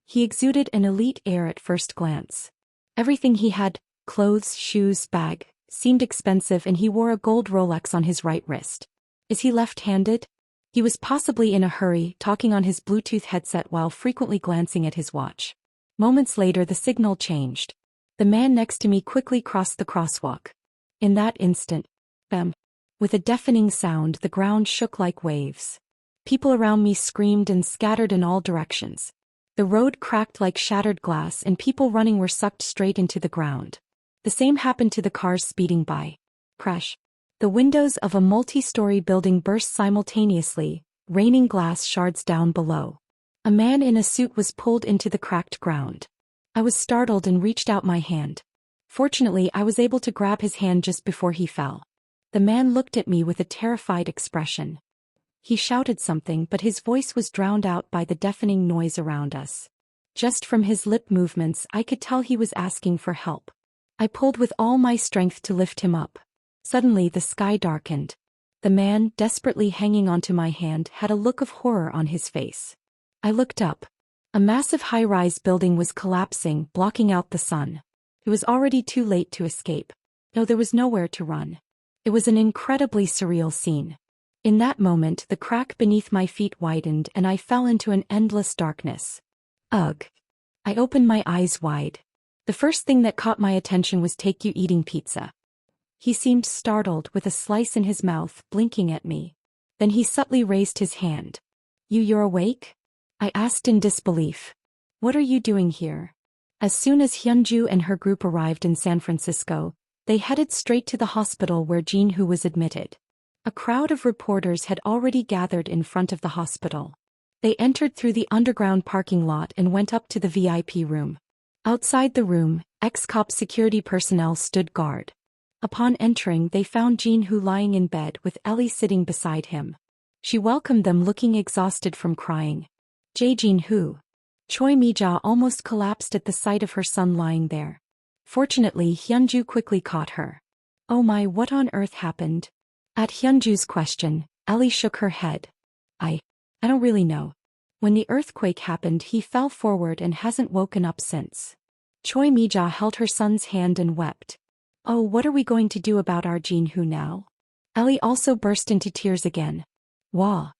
He exuded an elite air at first glance. Everything he had, clothes, shoes, bag, seemed expensive, and he wore a gold Rolex on his right wrist. Is he left-handed? He was possibly in a hurry, talking on his Bluetooth headset while frequently glancing at his watch. Moments later the signal changed. The man next to me quickly crossed the crosswalk. In that instant, bam! With a deafening sound, the ground shook like waves. People around me screamed and scattered in all directions. The road cracked like shattered glass and people running were sucked straight into the ground. The same happened to the cars speeding by. Crash. The windows of a multi-story building burst simultaneously, raining glass shards down below. A man in a suit was pulled into the cracked ground. I was startled and reached out my hand. Fortunately, I was able to grab his hand just before he fell. The man looked at me with a terrified expression. He shouted something, but his voice was drowned out by the deafening noise around us. Just from his lip movements, I could tell he was asking for help. I pulled with all my strength to lift him up. Suddenly the sky darkened. The man, desperately hanging onto my hand, had a look of horror on his face. I looked up. A massive high-rise building was collapsing, blocking out the sun. It was already too late to escape. No, there was nowhere to run. It was an incredibly surreal scene. In that moment, the crack beneath my feet widened and I fell into an endless darkness. Ugh. I opened my eyes wide. The first thing that caught my attention was Taekyu eating pizza. He seemed startled, with a slice in his mouth, blinking at me. Then he subtly raised his hand. You're awake? I asked in disbelief. What are you doing here? As soon as Hyunju and her group arrived in San Francisco, they headed straight to the hospital where Jin-Hu was admitted. A crowd of reporters had already gathered in front of the hospital. They entered through the underground parking lot and went up to the VIP room. Outside the room, ex-cop security personnel stood guard. Upon entering, they found Jin-Hoo lying in bed with Ellie sitting beside him. She welcomed them looking exhausted from crying. Jin-Hoo. Choi Mi-ja almost collapsed at the sight of her son lying there. Fortunately, Hyunju quickly caught her. Oh my, what on earth happened? At Hyunju's question, Ellie shook her head. I don't really know. When the earthquake happened, he fell forward and hasn't woken up since. Choi Mi-ja held her son's hand and wept. Oh, what are we going to do about our Jin-Hoo now? Ellie also burst into tears again. Wah.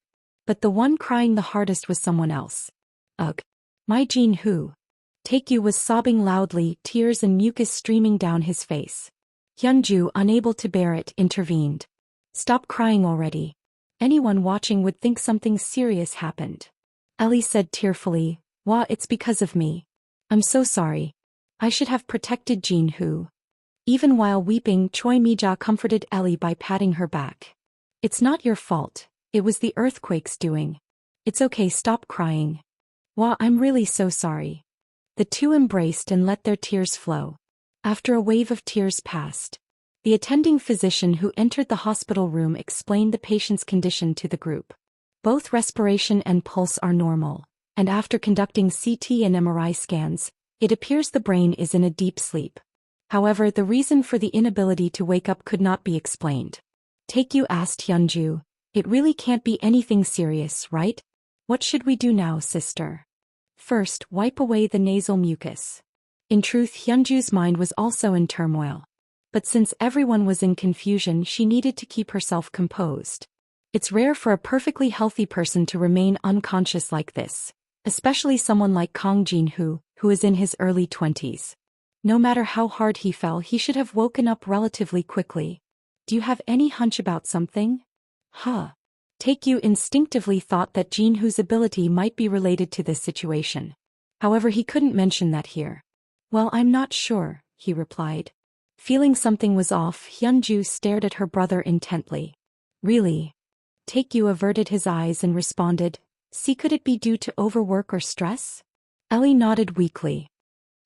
But the one crying the hardest was someone else. Ugh. My Jin-Hoo. Taekyu was sobbing loudly, tears and mucus streaming down his face. Hyunju, unable to bear it, intervened. Stop crying already. Anyone watching would think something serious happened. Ellie said tearfully, Wah, it's because of me. I'm so sorry. I should have protected Jin-Hoo. Even while weeping, Choi Mi-ja comforted Ellie by patting her back. It's not your fault. It was the earthquake's doing. It's okay, stop crying. Wah, I'm really so sorry. The two embraced and let their tears flow. After a wave of tears passed, the attending physician who entered the hospital room explained the patient's condition to the group. Both respiration and pulse are normal, and after conducting CT and MRI scans, it appears the brain is in a deep sleep. However, the reason for the inability to wake up could not be explained. Taekyu asked Hyunju, It really can't be anything serious, right? What should we do now, sister? First, wipe away the nasal mucus. In truth, Hyunju's mind was also in turmoil. But since everyone was in confusion, she needed to keep herself composed. It's rare for a perfectly healthy person to remain unconscious like this, especially someone like Kang Jin-Hoo, who is in his early 20s. No matter how hard he fell, he should have woken up relatively quickly. Do you have any hunch about something? Taekyu instinctively thought that Jin-Hoo's ability might be related to this situation. However, he couldn't mention that here. Well, I'm not sure, he replied. Feeling something was off, Hyunju stared at her brother intently. Really? Taekyu averted his eyes and responded, See, could it be due to overwork or stress? Ellie nodded weakly.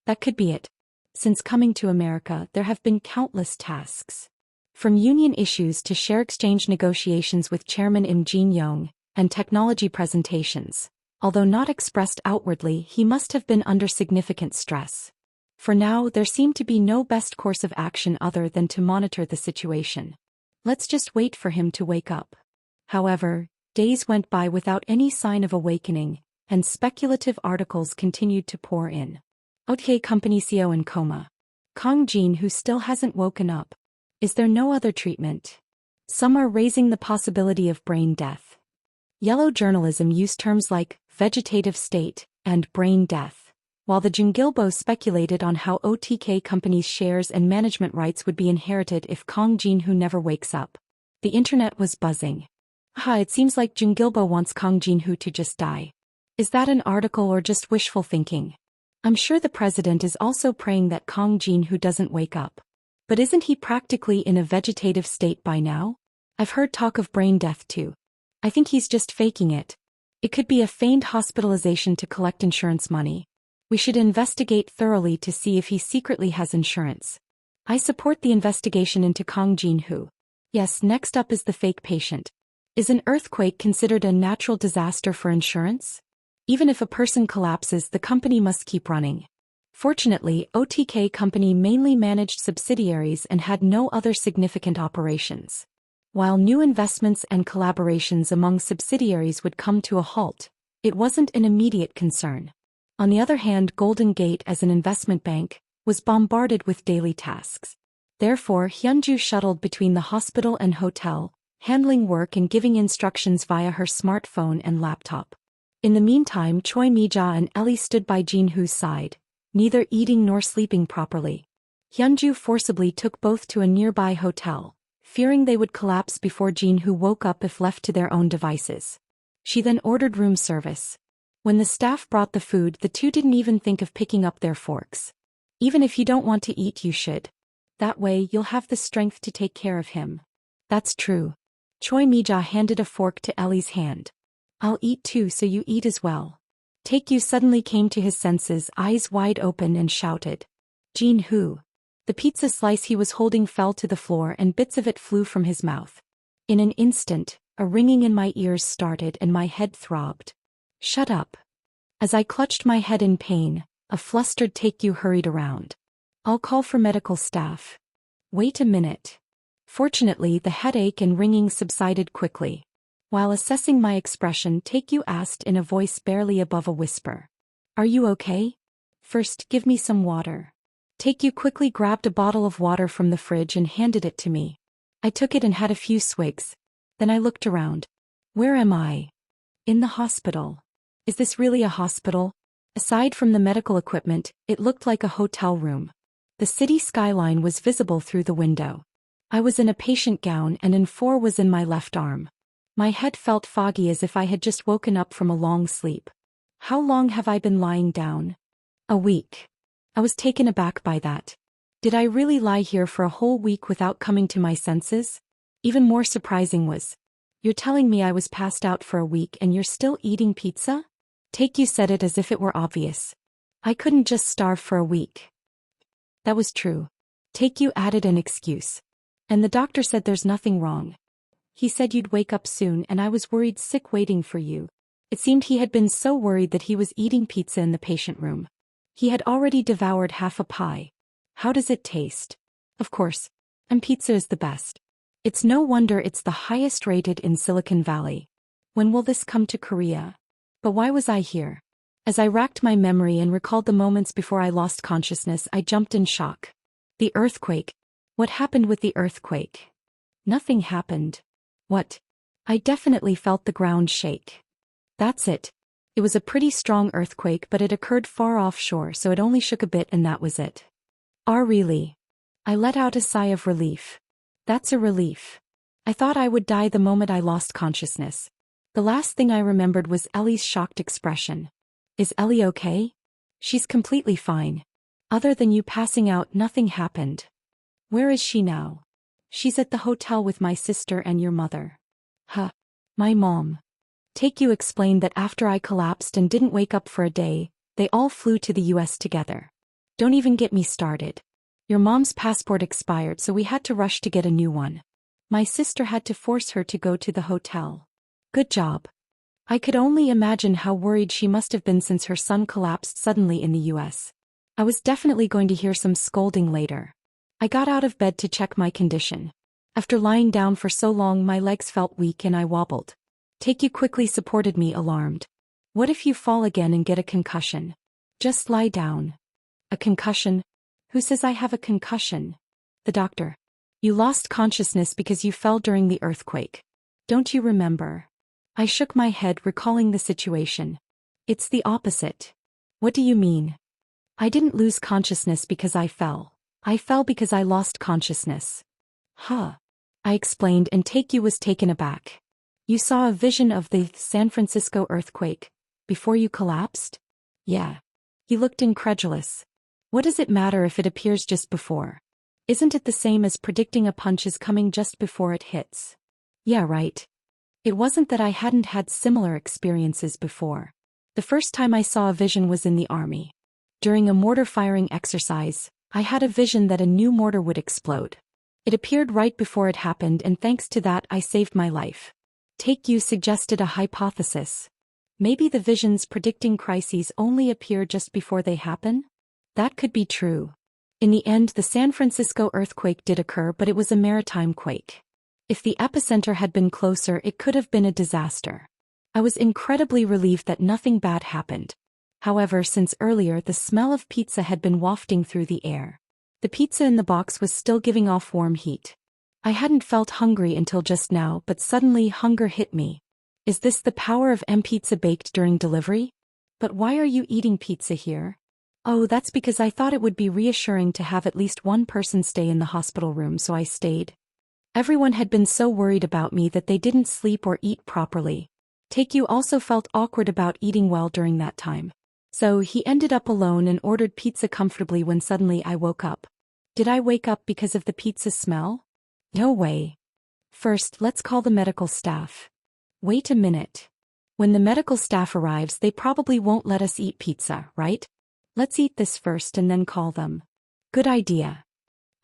That could be it. Since coming to America, there have been countless tasks. From union issues to share exchange negotiations with Chairman Im Jin-young, and technology presentations. Although not expressed outwardly, he must have been under significant stress. For now, there seemed to be no best course of action other than to monitor the situation. Let's just wait for him to wake up. However, days went by without any sign of awakening, and speculative articles continued to pour in. OK company CEO in coma. Kang Jin, who still hasn't woken up. Is there no other treatment? Some are raising the possibility of brain death. Yellow journalism used terms like vegetative state and brain death. While the Jungilbo speculated on how OTK company's shares and management rights would be inherited if Kang Jin-Hoo never wakes up. The internet was buzzing. It seems like Jungilbo wants Kang Jin-Hoo to just die. Is that an article or just wishful thinking? I'm sure the president is also praying that Kang Jin-Hoo doesn't wake up. But isn't he practically in a vegetative state by now? I've heard talk of brain death too. I think he's just faking it. It could be a feigned hospitalization to collect insurance money. We should investigate thoroughly to see if he secretly has insurance. I support the investigation into Kang Jin-Hoo. Yes, next up is the fake patient. Is an earthquake considered a natural disaster for insurance? Even if a person collapses, the company must keep running. Fortunately, OTK company mainly managed subsidiaries and had no other significant operations. While new investments and collaborations among subsidiaries would come to a halt, it wasn't an immediate concern. On the other hand, Golden Gate as an investment bank was bombarded with daily tasks. Therefore, Hyunju shuttled between the hospital and hotel, handling work and giving instructions via her smartphone and laptop. In the meantime, Choi Mi-ja and Ellie stood by Jin-Hoo's side, neither eating nor sleeping properly. Hyunju forcibly took both to a nearby hotel, fearing they would collapse before Jin-Hoo woke up if left to their own devices. She then ordered room service. When the staff brought the food, the two didn't even think of picking up their forks. Even if you don't want to eat, you should. That way, you'll have the strength to take care of him. That's true. Choi Mija handed a fork to Ellie's hand. I'll eat too, so you eat as well. Taekyu suddenly came to his senses, eyes wide open, and shouted. Jin-hoo. The pizza slice he was holding fell to the floor and bits of it flew from his mouth. In an instant, a ringing in my ears started and my head throbbed. Shut up. As I clutched my head in pain, a flustered Taekyu hurried around. I'll call for medical staff. Wait a minute. Fortunately, the headache and ringing subsided quickly. While assessing my expression, Taekyu asked in a voice barely above a whisper. Are you okay? First, give me some water. Taekyu quickly grabbed a bottle of water from the fridge and handed it to me. I took it and had a few swigs. Then I looked around. Where am I? In the hospital. Is this really a hospital? Aside from the medical equipment, it looked like a hotel room. The city skyline was visible through the window. I was in a patient gown and an IV was in my left arm. My head felt foggy as if I had just woken up from a long sleep. How long have I been lying down? A week. I was taken aback by that. Did I really lie here for a whole week without coming to my senses? Even more surprising was, you're telling me I was passed out for a week and you're still eating pizza? Taekyu said it as if it were obvious. I couldn't just starve for a week. That was true. Taekyu added an excuse. And the doctor said there's nothing wrong. He said you'd wake up soon and I was worried sick waiting for you. It seemed he had been so worried that he was eating pizza in the patient room. He had already devoured half a pie. How does it taste? Of course. And pizza is the best. It's no wonder it's the highest rated in Silicon Valley. When will this come to Korea? But why was I here? As I racked my memory and recalled the moments before I lost consciousness, I jumped in shock. The earthquake. What happened with the earthquake? Nothing happened. What? I definitely felt the ground shake. That's it. It was a pretty strong earthquake, but it occurred far offshore, so it only shook a bit and that was it. Really? I let out a sigh of relief. That's a relief. I thought I would die the moment I lost consciousness. The last thing I remembered was Ellie's shocked expression. Is Ellie okay? She's completely fine. Other than you passing out, nothing happened. Where is she now? She's at the hotel with my sister and your mother. Huh. My mom. Taekyu explained that after I collapsed and didn't wake up for a day, they all flew to the US together. Don't even get me started. Your mom's passport expired, so we had to rush to get a new one. My sister had to force her to go to the hotel. Good job. I could only imagine how worried she must have been since her son collapsed suddenly in the US. I was definitely going to hear some scolding later. I got out of bed to check my condition. After lying down for so long, my legs felt weak and I wobbled. Taekyu quickly supported me, alarmed. What if you fall again and get a concussion? Just lie down. A concussion? Who says I have a concussion? The doctor. You lost consciousness because you fell during the earthquake. Don't you remember? I shook my head, recalling the situation. It's the opposite. What do you mean? I didn't lose consciousness because I fell. I fell because I lost consciousness. Huh. I explained and Taekyu was taken aback. You saw a vision of the San Francisco earthquake before you collapsed? Yeah. He looked incredulous. What does it matter if it appears just before? Isn't it the same as predicting a punch is coming just before it hits? Yeah, right. It wasn't that I hadn't had similar experiences before. The first time I saw a vision was in the army. During a mortar firing exercise, I had a vision that a new mortar would explode. It appeared right before it happened, and thanks to that I saved my life. Taekyu suggested a hypothesis. Maybe the visions predicting crises only appear just before they happen? That could be true. In the end, the San Francisco earthquake did occur, but it was a maritime quake. If the epicenter had been closer, it could have been a disaster. I was incredibly relieved that nothing bad happened. However, since earlier, the smell of pizza had been wafting through the air. The pizza in the box was still giving off warm heat. I hadn't felt hungry until just now, but suddenly hunger hit me. Is this the power of pizza baked during delivery? But why are you eating pizza here? Oh, that's because I thought it would be reassuring to have at least one person stay in the hospital room, so I stayed. Everyone had been so worried about me that they didn't sleep or eat properly. Taekyu also felt awkward about eating well during that time. So he ended up alone and ordered pizza comfortably when suddenly I woke up. Did I wake up because of the pizza smell? No way. First, let's call the medical staff. Wait a minute. When the medical staff arrives, they probably won't let us eat pizza, right? Let's eat this first and then call them. Good idea.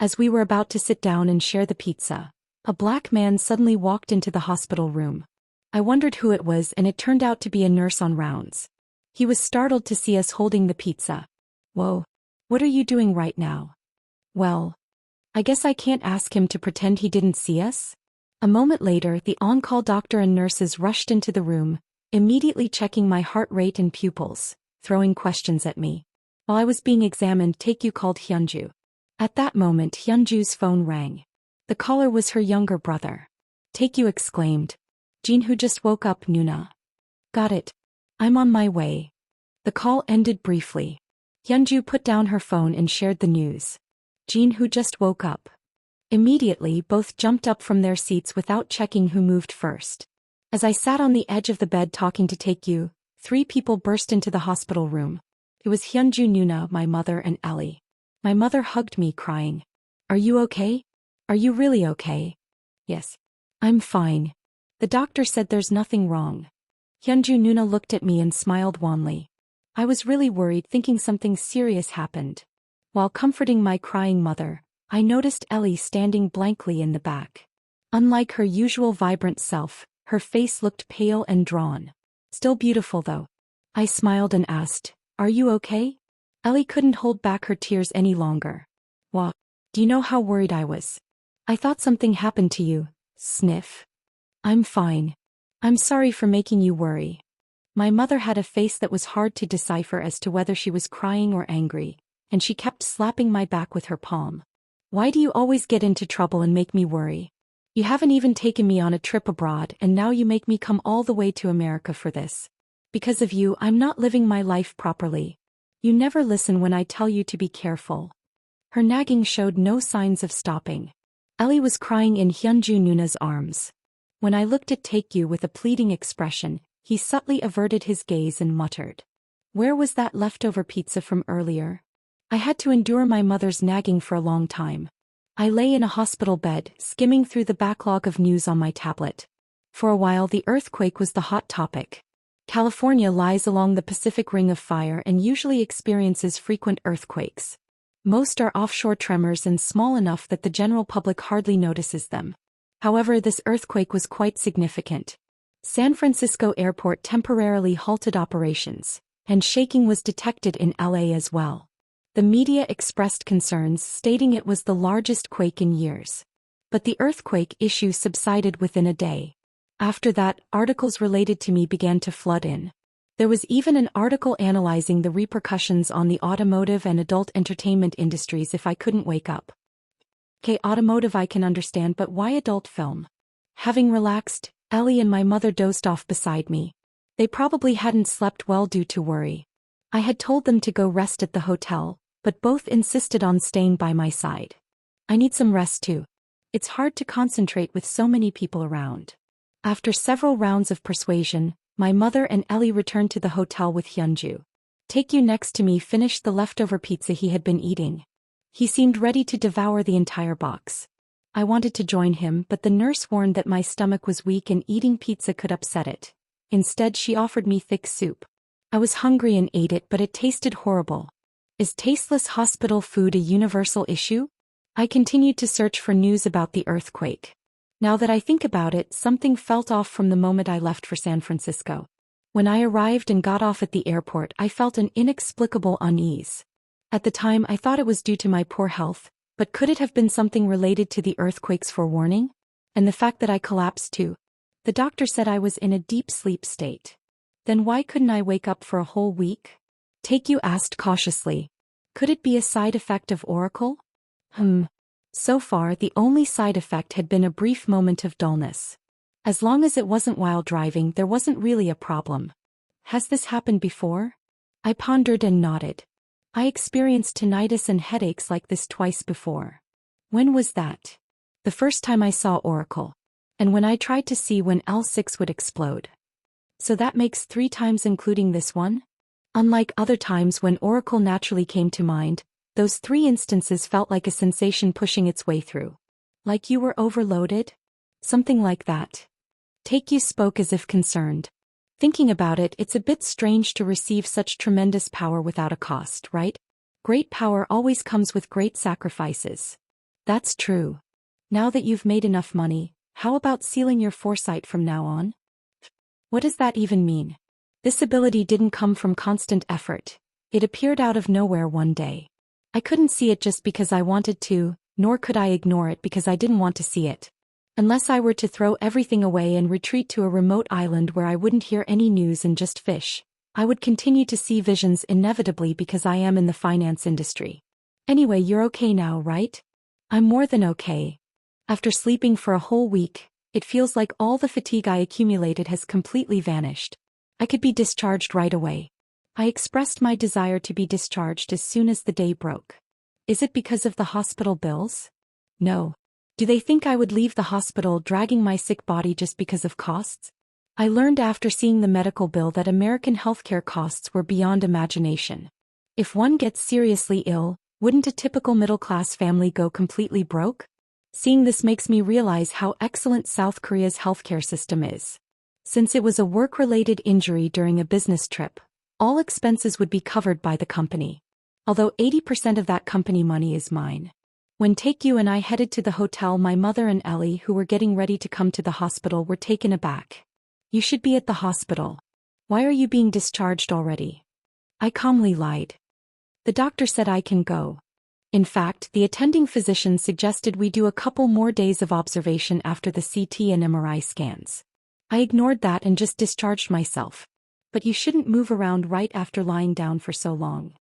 As we were about to sit down and share the pizza, a black man suddenly walked into the hospital room. I wondered who it was, and it turned out to be a nurse on rounds. He was startled to see us holding the pizza. Whoa. What are you doing right now? Well, I guess I can't ask him to pretend he didn't see us. A moment later, the on-call doctor and nurses rushed into the room, immediately checking my heart rate and pupils, throwing questions at me. While I was being examined, Taekyu called Hyunju. At that moment, Hyunju's phone rang. The caller was her younger brother. Taekyu exclaimed, "Jinhoo just woke up, Nuna." "Got it. I'm on my way." The call ended briefly. Hyunju put down her phone and shared the news. Jinhoo just woke up. Immediately, both jumped up from their seats without checking who moved first. As I sat on the edge of the bed talking to Taekyu, 3 people burst into the hospital room. It was Hyunju, Nuna, my mother, and Ellie. My mother hugged me, crying, "Are you okay? Are you really okay?" "Yes. I'm fine. The doctor said there's nothing wrong." Hyunju Nuna looked at me and smiled wanly. I was really worried, thinking something serious happened. While comforting my crying mother, I noticed Ellie standing blankly in the back. Unlike her usual vibrant self, her face looked pale and drawn. Still beautiful though. I smiled and asked, "Are you okay?" Ellie couldn't hold back her tears any longer. "What? Do you know how worried I was? I thought something happened to you." Sniff. "I'm fine. I'm sorry for making you worry." My mother had a face that was hard to decipher as to whether she was crying or angry, and she kept slapping my back with her palm. "Why do you always get into trouble and make me worry? You haven't even taken me on a trip abroad, and now you make me come all the way to America for this. Because of you, I'm not living my life properly. You never listen when I tell you to be careful." Her nagging showed no signs of stopping. Ellie was crying in Hyunju Nuna's arms. When I looked at Taekyu with a pleading expression, he subtly averted his gaze and muttered, "Where was that leftover pizza from earlier?" I had to endure my mother's nagging for a long time. I lay in a hospital bed, skimming through the backlog of news on my tablet. For a while, the earthquake was the hot topic. California lies along the Pacific Ring of Fire and usually experiences frequent earthquakes. Most are offshore tremors and small enough that the general public hardly notices them. However, this earthquake was quite significant. San Francisco Airport temporarily halted operations, and shaking was detected in LA as well. The media expressed concerns, stating it was the largest quake in years. But the earthquake issue subsided within a day. After that, articles related to me began to flood in. There was even an article analyzing the repercussions on the automotive and adult entertainment industries if I couldn't wake up. Okay, automotive I can understand, but why adult film? Having relaxed, Ellie and my mother dozed off beside me. They probably hadn't slept well due to worry. I had told them to go rest at the hotel, but both insisted on staying by my side. I need some rest too. It's hard to concentrate with so many people around. After several rounds of persuasion, my mother and Ellie returned to the hotel with Hyunju. Taekyu next to me finished the leftover pizza he had been eating. He seemed ready to devour the entire box. I wanted to join him, but the nurse warned that my stomach was weak and eating pizza could upset it. Instead, she offered me thick soup. I was hungry and ate it, but it tasted horrible. Is tasteless hospital food a universal issue? I continued to search for news about the earthquake. Now that I think about it, something felt off from the moment I left for San Francisco. When I arrived and got off at the airport, I felt an inexplicable unease. At the time, I thought it was due to my poor health, but could it have been something related to the earthquake's forewarning? And the fact that I collapsed too? The doctor said I was in a deep sleep state. Then why couldn't I wake up for a whole week? Taekyu asked cautiously. Could it be a side effect of Oracle? So far, the only side effect had been a brief moment of dullness. As long as it wasn't while driving, there wasn't really a problem. Has this happened before? I pondered and nodded. I experienced tinnitus and headaches like this twice before. When was that? The first time I saw Oracle. And when I tried to see when L6 would explode. So that makes 3 times including this one? Unlike other times when Oracle naturally came to mind, those 3 instances felt like a sensation pushing its way through. Like you were overloaded? Something like that. Taekyu spoke as if concerned. Thinking about it, it's a bit strange to receive such tremendous power without a cost, right? Great power always comes with great sacrifices. That's true. Now that you've made enough money, how about sealing your foresight from now on? What does that even mean? This ability didn't come from constant effort. It appeared out of nowhere one day. I couldn't see it just because I wanted to, nor could I ignore it because I didn't want to see it. Unless I were to throw everything away and retreat to a remote island where I wouldn't hear any news and just fish, I would continue to see visions inevitably because I am in the finance industry. Anyway, you're okay now, right? I'm more than okay. After sleeping for a whole week, it feels like all the fatigue I accumulated has completely vanished. I could be discharged right away. I expressed my desire to be discharged as soon as the day broke. Is it because of the hospital bills? No. Do they think I would leave the hospital dragging my sick body just because of costs? I learned after seeing the medical bill that American healthcare costs were beyond imagination. If one gets seriously ill, wouldn't a typical middle-class family go completely broke? Seeing this makes me realize how excellent South Korea's healthcare system is. Since it was a work-related injury during a business trip, all expenses would be covered by the company. Although 80% of that company money is mine. When Taekyu and I headed to the hotel, my mother and Ellie, who were getting ready to come to the hospital, were taken aback. You should be at the hospital. Why are you being discharged already? I calmly lied. The doctor said I can go. In fact, the attending physician suggested we do a couple more days of observation after the CT and MRI scans. I ignored that and just discharged myself. But you shouldn't move around right after lying down for so long.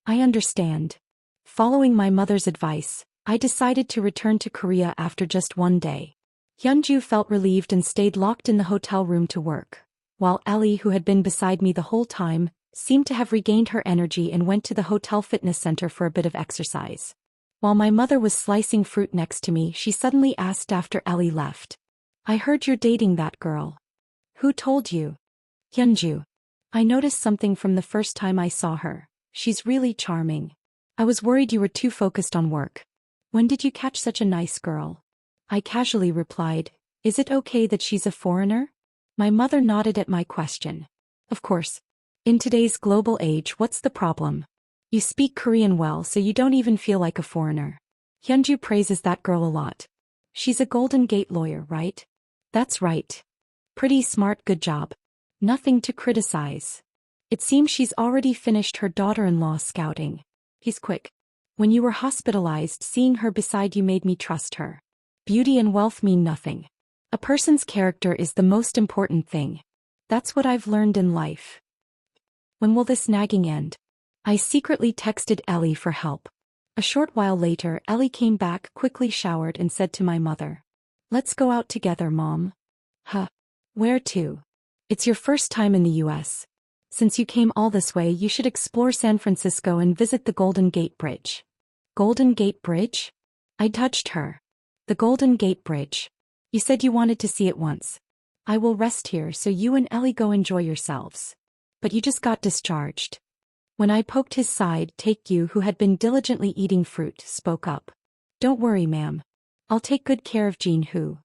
I understand. Following my mother's advice, I decided to return to Korea after just one day. Hyunju felt relieved and stayed locked in the hotel room to work, while Ellie, who had been beside me the whole time, seemed to have regained her energy and went to the hotel fitness center for a bit of exercise. While my mother was slicing fruit next to me, she suddenly asked after Ellie left. I heard you're dating that girl. Who told you? Hyunju. I noticed something from the first time I saw her. She's really charming. I was worried you were too focused on work. When did you catch such a nice girl? I casually replied, is it okay that she's a foreigner? My mother nodded at my question. Of course. In today's global age, what's the problem? You speak Korean well, so you don't even feel like a foreigner. Hyunju praises that girl a lot. She's a Golden Gate lawyer, right? That's right. Pretty smart, good job. Nothing to criticize. It seems she's already finished her daughter-in-law scouting. He's quick. When you were hospitalized, seeing her beside you made me trust her. Beauty and wealth mean nothing. A person's character is the most important thing. That's what I've learned in life. When will this nagging end? I secretly texted Ellie for help. A short while later, Ellie came back, quickly showered, and said to my mother, let's go out together, Mom. Huh. Where to? It's your first time in the US. Since you came all this way, you should explore San Francisco and visit the Golden Gate Bridge. Golden Gate Bridge? I touched her. The Golden Gate Bridge. You said you wanted to see it once. I will rest here so you and Ellie go enjoy yourselves. But you just got discharged. When I poked his side, Taekyu, who had been diligently eating fruit, spoke up. Don't worry, ma'am. I'll take good care of Jin-Hoo.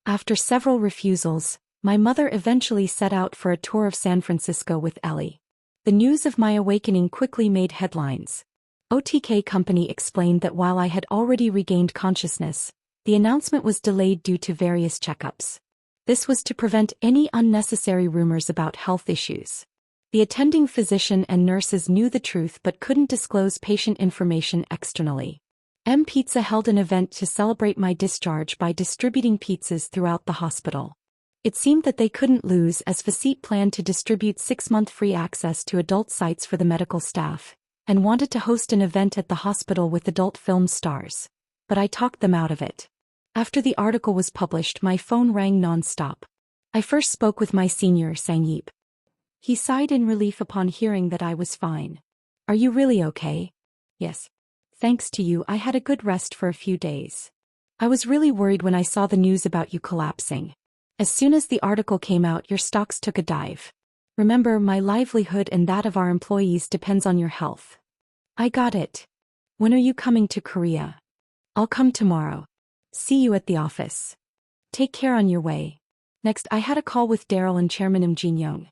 After several refusals, my mother eventually set out for a tour of San Francisco with Ellie. The news of my awakening quickly made headlines. OTK Company explained that while I had already regained consciousness, the announcement was delayed due to various checkups. This was to prevent any unnecessary rumors about health issues. The attending physician and nurses knew the truth but couldn't disclose patient information externally. M Pizza held an event to celebrate my discharge by distributing pizzas throughout the hospital. It seemed that they couldn't lose, as Facete planned to distribute 6-month free access to adult sites for the medical staff, and wanted to host an event at the hospital with adult film stars. But I talked them out of it. After the article was published, my phone rang non-stop. I first spoke with my senior, Sang-Yeep. He sighed in relief upon hearing that I was fine. Are you really okay? Yes. Thanks to you, I had a good rest for a few days. I was really worried when I saw the news about you collapsing. As soon as the article came out, your stocks took a dive. Remember, my livelihood and that of our employees depends on your health. I got it. When are you coming to Korea? I'll come tomorrow. See you at the office. Take care on your way. Next, I had a call with Daryl and Chairman Im Jin-young.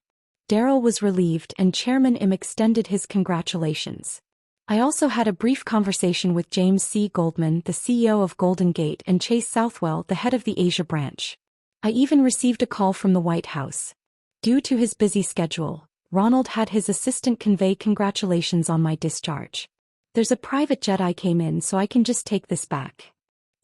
Daryl was relieved and Chairman Im extended his congratulations. I also had a brief conversation with James C. Goldman, the CEO of Golden Gate, and Chase Southwell, the head of the Asia branch. I even received a call from the White House. Due to his busy schedule, Ronald had his assistant convey congratulations on my discharge. There's a private jet I came in, so I can just take this back.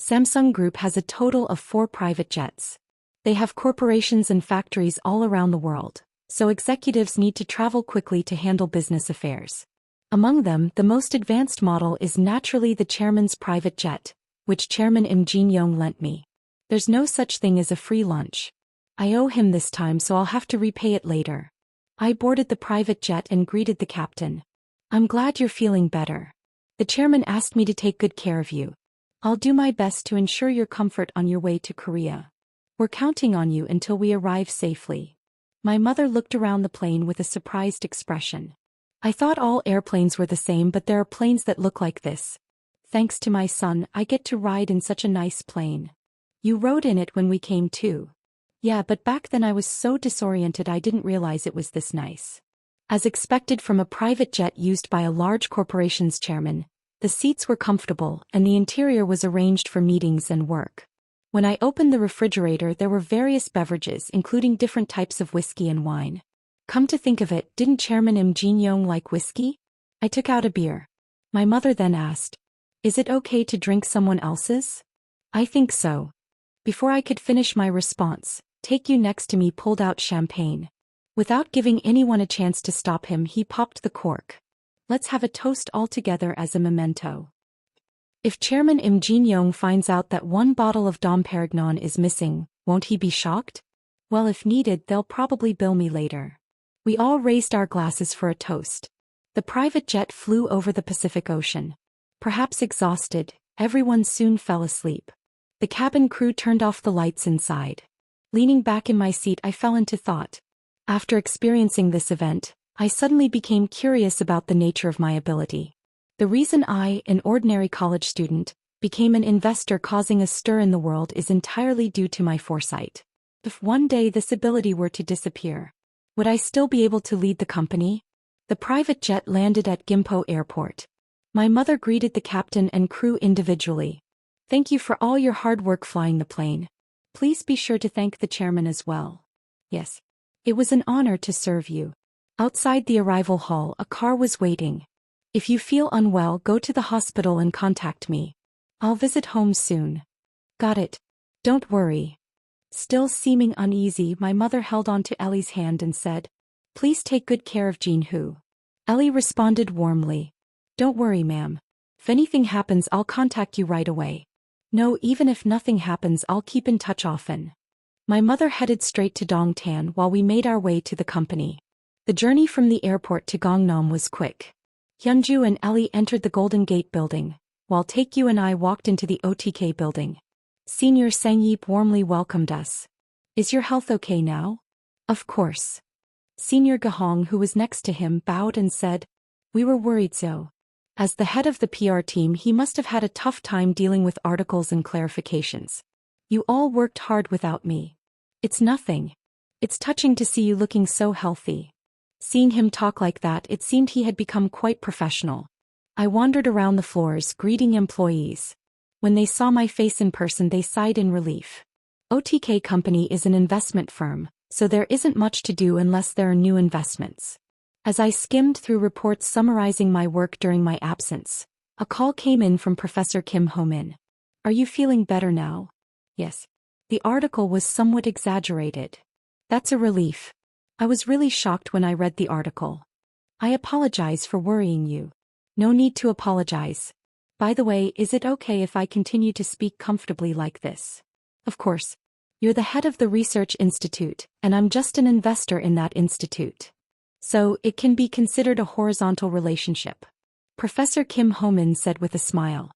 Samsung Group has a total of 4 private jets. They have corporations and factories all around the world, so executives need to travel quickly to handle business affairs. Among them, the most advanced model is naturally the chairman's private jet, which Chairman Im Jin-young lent me. There's no such thing as a free lunch. I owe him this time, so I'll have to repay it later. I boarded the private jet and greeted the captain. I'm glad you're feeling better. The chairman asked me to take good care of you. I'll do my best to ensure your comfort on your way to Korea. We're counting on you until we arrive safely. My mother looked around the plane with a surprised expression. I thought all airplanes were the same, but there are planes that look like this. Thanks to my son, I get to ride in such a nice plane. You rode in it when we came too. Yeah, but back then I was so disoriented I didn't realize it was this nice. As expected from a private jet used by a large corporation's chairman, the seats were comfortable and the interior was arranged for meetings and work. When I opened the refrigerator, there were various beverages, including different types of whiskey and wine. Come to think of it, didn't Chairman Im Jin-young like whiskey? I took out a beer. My mother then asked, "Is it okay to drink someone else's?" I think so. Before I could finish my response, Taekyu next to me pulled out champagne. Without giving anyone a chance to stop him, he popped the cork. Let's have a toast all together as a memento. If Chairman Im Jin-young finds out that 1 bottle of Dom Perignon is missing, won't he be shocked? Well, if needed, they'll probably bill me later. We all raised our glasses for a toast. The private jet flew over the Pacific Ocean. Perhaps exhausted, everyone soon fell asleep. The cabin crew turned off the lights inside. Leaning back in my seat, I fell into thought. After experiencing this event, I suddenly became curious about the nature of my ability. The reason I, an ordinary college student, became an investor causing a stir in the world is entirely due to my foresight. If one day this ability were to disappear, would I still be able to lead the company? The private jet landed at Gimpo Airport. My mother greeted the captain and crew individually. Thank you for all your hard work flying the plane. Please be sure to thank the chairman as well. Yes. It was an honor to serve you. Outside the arrival hall, a car was waiting. If you feel unwell, go to the hospital and contact me. I'll visit home soon. Got it. Don't worry. Still seeming uneasy, my mother held on to Ellie's hand and said, "Please take good care of Jin-hoo." Ellie responded warmly. "Don't worry, ma'am. If anything happens, I'll contact you right away. No, even if nothing happens, I'll keep in touch often." My mother headed straight to Dongtan while we made our way to the company. The journey from the airport to Gangnam was quick. Hyunju and Ellie entered the Golden Gate building, while Taekyu and I walked into the OTK building. Senior Sang-yeep warmly welcomed us. "Is your health okay now?" "Of course." Senior Gahong, who was next to him, bowed and said, "We were worried so." As the head of the PR team, he must have had a tough time dealing with articles and clarifications. "You all worked hard without me." "It's nothing. It's touching to see you looking so healthy." Seeing him talk like that, it seemed he had become quite professional. I wandered around the floors, greeting employees. When they saw my face in person, they sighed in relief. OTK Company is an investment firm, so there isn't much to do unless there are new investments. As I skimmed through reports summarizing my work during my absence, a call came in from Professor Kim Ho-min. "Are you feeling better now?" "Yes." The article was somewhat exaggerated. "That's a relief. I was really shocked when I read the article. I apologize for worrying you." "No need to apologize. By the way, is it okay if I continue to speak comfortably like this?" "Of course. You're the head of the research institute, and I'm just an investor in that institute. So, it can be considered a horizontal relationship," Professor Kim Ho-min said with a smile.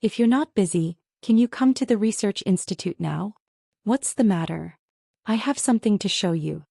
"If you're not busy, can you come to the research institute now?" "What's the matter?" "I have something to show you."